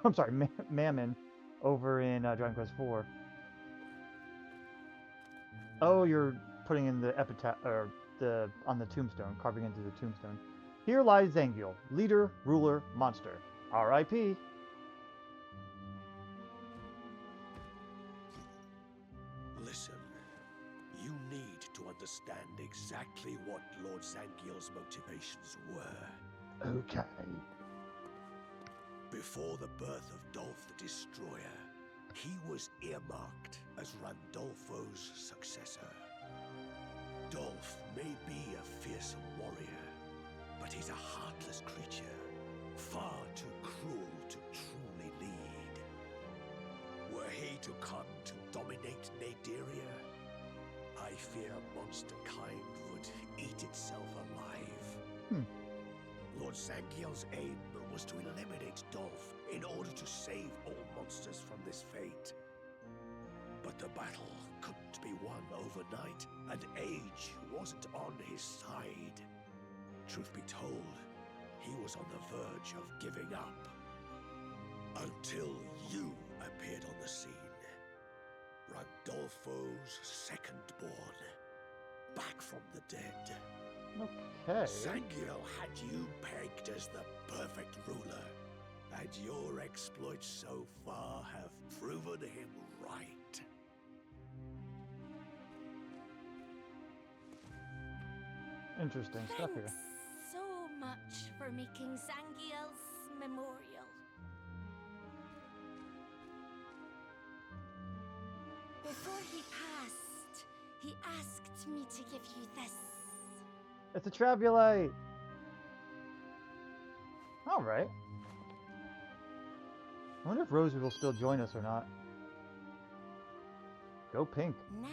I'm sorry, Mammon, over in Dragon Quest IV. Oh, you're putting in the epitaph, or on the tombstone, carving into the tombstone. Here lies Zangiel, leader, ruler, monster. R.I.P. Listen, you need to understand exactly what Lord Zangiel's motivations were. Okay. Before the birth of Dolph the Destroyer, he was earmarked as Randolfo's successor. Dolph may be a fearsome warrior, but he's a heartless creature, far too cruel to truly lead. Were he to come to dominate Naderia, I fear monster kind would eat itself alive. Lord Zangiel's aim was to eliminate Dolph in order to save all monsters from this fate. But the battle couldn't be won overnight, and age wasn't on his side. Truth be told, he was on the verge of giving up. Until you appeared on the scene. Randolfo's second-born, back from the dead. Okay. Zangiel had you pegged as the perfect ruler, and your exploits so far have proven him right. Interesting stuff here. Thanks so much for making Zangiel's memorial. Before he passed, he asked me to give you this. It's a Travulite. All right. I wonder if Rosie will still join us or not. Go pink. Now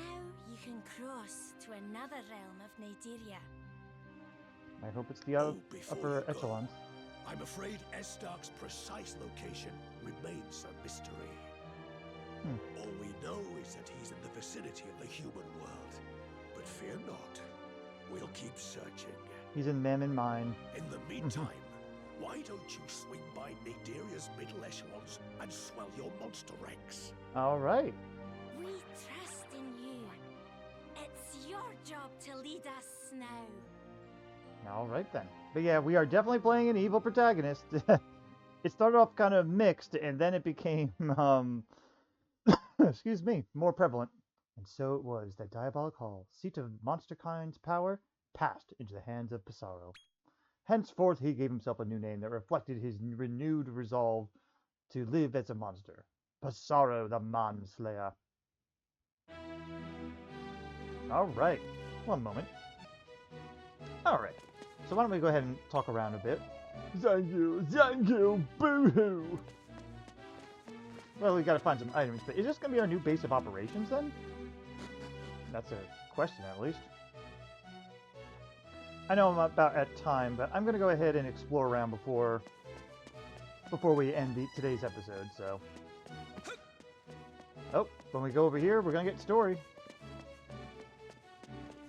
you can cross to another realm of Naderia. I hope it's the Before upper you go, echelons. I'm afraid Estark's precise location remains a mystery. All we know is that he's in the vicinity of the human world. But fear not, we'll keep searching. He's in Mammon Mine. In the meantime, why don't you swing by Naderia's middle echelons and swell your monster ranks? All right. We trust in you. It's your job to lead us now. All right then. But yeah, we are definitely playing an evil protagonist. It started off kind of mixed, and then it became, excuse me, more prevalent. And so it was that Diabolic Hall, seat of monsterkind's power, passed into the hands of Psaro. Henceforth, he gave himself a new name that reflected his renewed resolve to live as a monster. Psaro the Manslayer. All right. One moment. All right. So why don't we go ahead and talk around a bit. Zangiel, boo-hoo! Well, we gotta find some items, but is this gonna be our new base of operations then? That's a question, at least. I know I'm about at time, but I'm gonna go ahead and explore around before we end today's episode, so. Oh, when we go over here, we're gonna get story.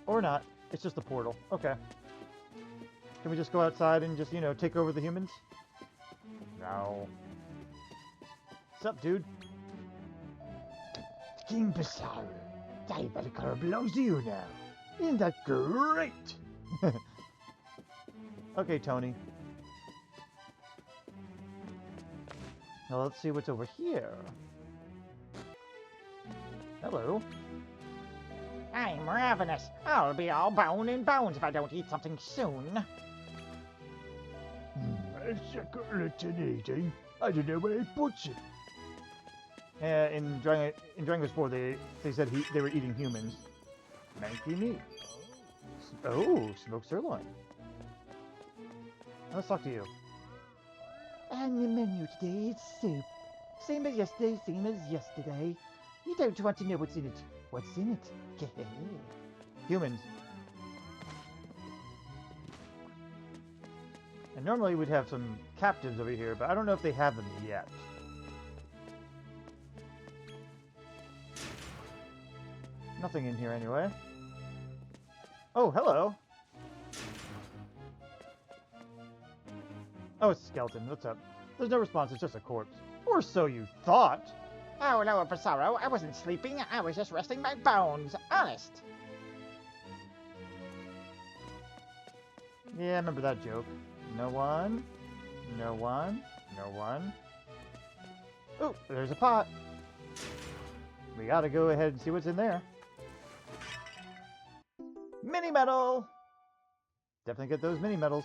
Or not. It's just a portal. Okay. Can we just go outside and just, take over the humans? No. What's up, dude? King Psaro, Diabolic Hall belongs to you now. Isn't that great? Okay, Tony. Now let's see what's over here. Hello. I'm ravenous. I'll be all bone and bones if I don't eat something soon. A second eating. I don't know where I put it. In Dragon Quest 4, they said they were eating humans. Manky meat. Oh, smoked sirloin. Let's talk to you. And the menu today is soup. Same as yesterday, same as yesterday. You don't want to know what's in it. What's in it? Humans. And normally we'd have some captives over here, but I don't know if they have them yet. Nothing in here anyway. Oh, hello. Oh, it's a skeleton. What's up? There's no response. It's just a corpse. Or so you thought. Oh, no, Psaro. I wasn't sleeping. I was just resting my bones. Honest. Yeah, I remember that joke. No one. No one. No one. Oh, there's a pot. We gotta go ahead and see what's in there. Mini metal! Definitely get those mini metals.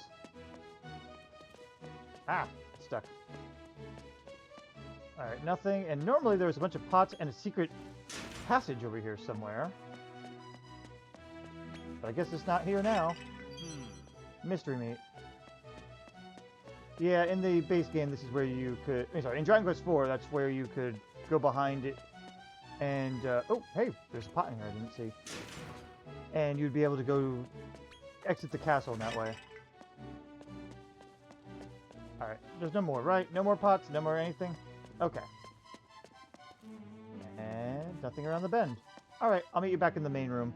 Ah, stuck. Alright, nothing. And normally there's a bunch of pots and a secret passage over here somewhere. But I guess it's not here now. Mystery meat. Yeah, in the base game, this is where you could... sorry, in Dragon Quest IV, that's where you could go behind it and... oh, hey, there's a pot in here I didn't see. And you'd be able to go exit the castle in that way. Alright, there's no more, right? No more pots, no more anything? Okay. And nothing around the bend. Alright, I'll meet you back in the main room.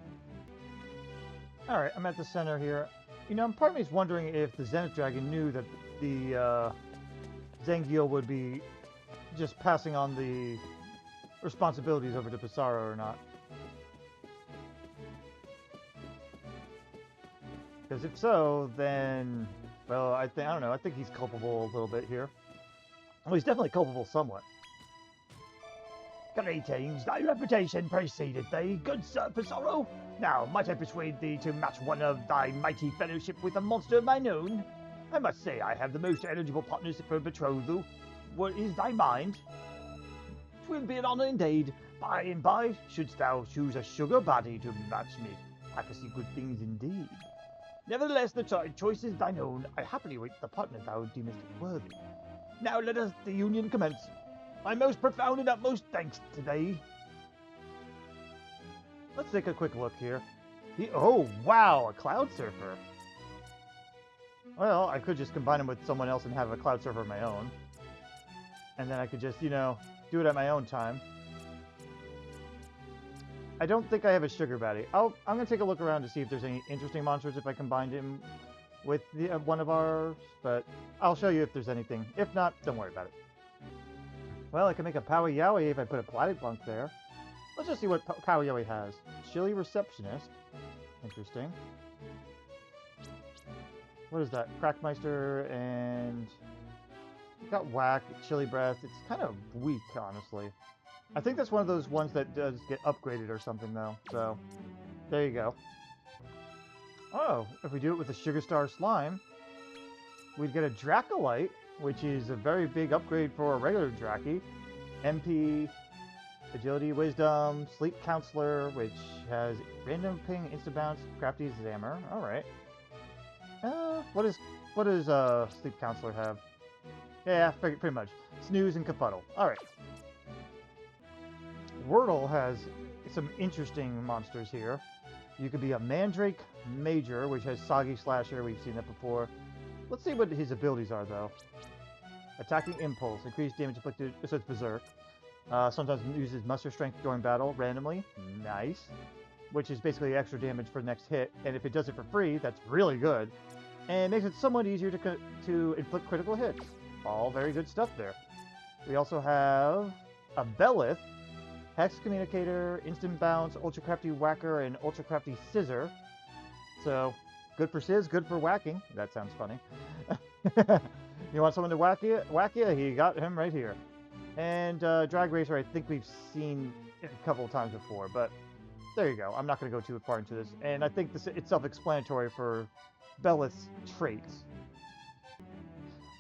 Alright, I'm at the center here. You know, part of me is wondering if the Zenith Dragon knew that the Zangiel would be just passing on the responsibilities over to Psaro or not. Because if so, then, well, I don't know, I think he's culpable a little bit here. Well, he's definitely culpable somewhat. Greetings, thy reputation preceded thee, good Sir Psaro. Now, might I persuade thee to match one of thy mighty fellowship with a monster of mine own? I must say I have the most eligible partners for betrothal. What is thy mind? 'Twill be an honour indeed. By and by, shouldst thou choose a sugar body to match me, I can see good things indeed. Nevertheless, the choice is thine own. I happily await the partner thou deemest worthy. Now let us the union commence. My most profound and utmost thanks to thee. Let's take a quick look here. Oh, wow, a Cloud Surfer. Well, I could just combine him with someone else and have a Cloud Surfer of my own. And then I could just, you know, do it at my own time. I don't think I have a Sugar Baddie. I'm going to take a look around to see if there's any interesting monsters if I combined him with one of ours, but I'll show you if there's anything. If not, don't worry about it. Well, I can make a Powy Yowie if I put a Platypunk there. Let's just see what Powy Yowie has. Chilly Receptionist. Interesting. What is that? Crackmeister and... got Whack, Chilly Breath. It's kind of weak, honestly. I think that's one of those ones that does get upgraded or something, though. So, there you go. Oh, if we do it with a Sugar Star Slime, we'd get a Dracolite, which is a very big upgrade for a regular Dracky. MP, Agility, Wisdom, Sleep Counselor, which has Random Ping, Instant Bounce, Crafty Zammer. Alright. What does Sleep Counselor have? Yeah, pretty much. Snooze and Kafuddle. Alright. Wordle has some interesting monsters here. You could be a Mandrake Major, which has Soggy Slasher. We've seen that before. Let's see what his abilities are, though. Attacking Impulse. Increased damage inflicted. So it's Berserk. Sometimes uses Muster Strength during battle randomly. Nice. Which is basically extra damage for the next hit. And if it does it for free, that's really good. And makes it somewhat easier to inflict critical hits. All very good stuff there. We also have a Belith. Hex Communicator, Instant Bounce, Ultra Crafty Whacker, and Ultra Crafty Scissor. So, good for Sizz, good for whacking. That sounds funny. You want someone to whack you? You got him right here. And Drag Racer, I think we've seen a couple of times before, but there you go. I'm not going to go too far into this. And I think it's self-explanatory for Belith's traits.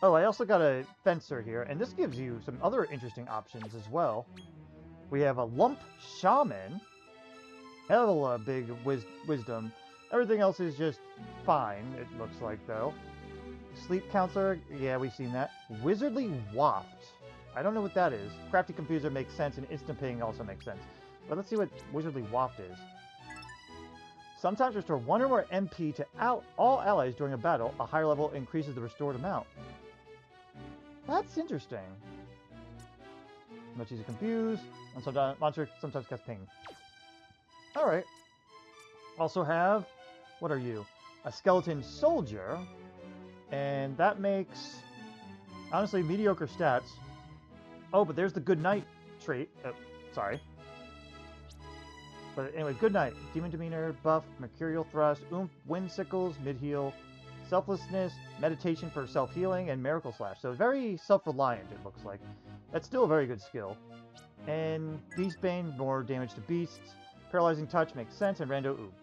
Oh, I also got a Fencer here, and this gives you some other interesting options as well. We have a Lump Shaman. Hella big wisdom. Everything else is just fine, it looks like, though. Sleep Counselor, yeah, we've seen that. Wizardly Waft. I don't know what that is. Crafty Confuser makes sense, and Instant Ping also makes sense. But let's see what Wizardly Waft is. Sometimes restore 1 or more MP to all allies during a battle. A higher level increases the restored amount. That's interesting. Much easier to confuse. And sometimes monster sometimes casts ping. Alright. Also have, what are you? A skeleton soldier. And that makes, honestly, mediocre stats. Oh, but there's the good night trait. Sorry. But anyway, good night. Demon demeanor, buff, mercurial thrust, oomph, wind sickles, mid heal, selflessness, meditation for self-healing, and miracle slash. So very self-reliant, it looks like. That's still a very good skill. And Beastbane, more damage to beasts. Paralyzing touch makes sense, and rando ooh.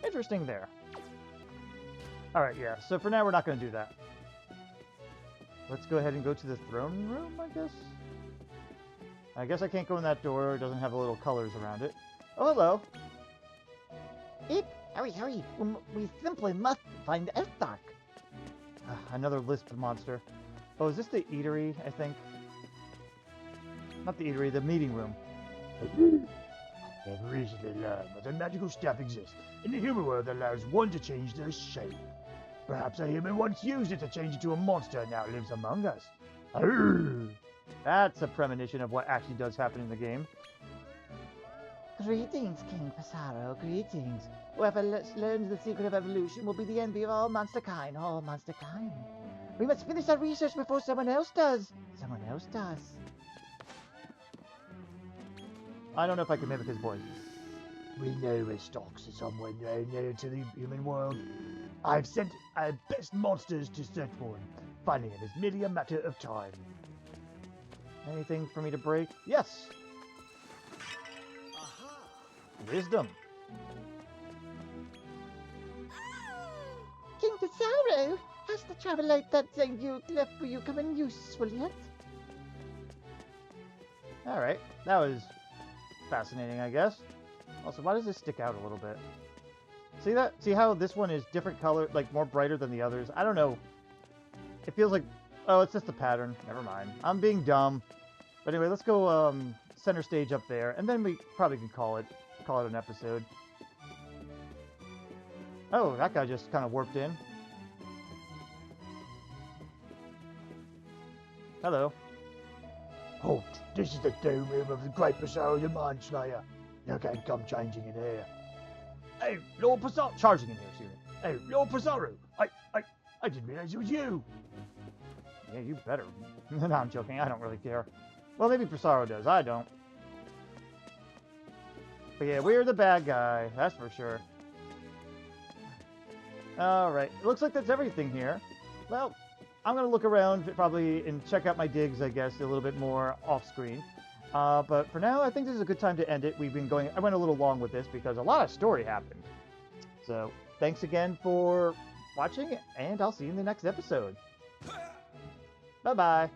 Interesting there. Alright, yeah. So for now, we're not going to do that. Let's go ahead and go to the throne room, I guess? I guess I can't go in that door. It doesn't have the little colors around it. Oh, hello. Ip, hurry. We simply must find Estark. Another lisp monster. Oh, is this the eatery, I think? Not the eatery, the meeting room. I've recently learned that a magical staff exists in the human world that allows one to change their shape. Perhaps a human once used it to change into a monster and now lives among us. Arrgh. That's a premonition of what actually does happen in the game. Greetings, King Psaro, greetings. Whoever learns the secret of evolution will be the envy of all monsterkind, We must finish our research before someone else does. I don't know if I can mimic his voice. We know Estark is somewhere near to the human world. I've sent our best monsters to search for him. Finding him is merely a matter of time. Anything for me to break? Yes! Aha! Wisdom. King Psaro, has the travel light that you left for you come in useful yet? Alright, that was fascinating, I guess. Also, why does this stick out a little bit? See that? See how this one is different color, like more brighter than the others? I don't know. It feels like... Oh, it's just a pattern. Never mind. I'm being dumb. But anyway, let's go center stage up there, and then we probably can call it an episode. Oh, that guy just kind of warped in. Hello. Halt! This is the throne room of the great Psaro the Mind Slayer. You can't come changing in here. Hey, Lord Psaro! Charging in here, excuse me. Hey, Lord Psaro! I didn't realize it was you! Yeah, you better. No, I'm joking. I don't really care. Well, maybe Psaro does. I don't. But yeah, we're the bad guy. That's for sure. Alright. It looks like that's everything here. Well, I'm going to look around probably and check out my digs, I guess, a little bit more off-screen. But for now, I think this is a good time to end it. I went a little long with this because a lot of story happened. So, thanks again for watching, and I'll see you in the next episode. Bye-bye.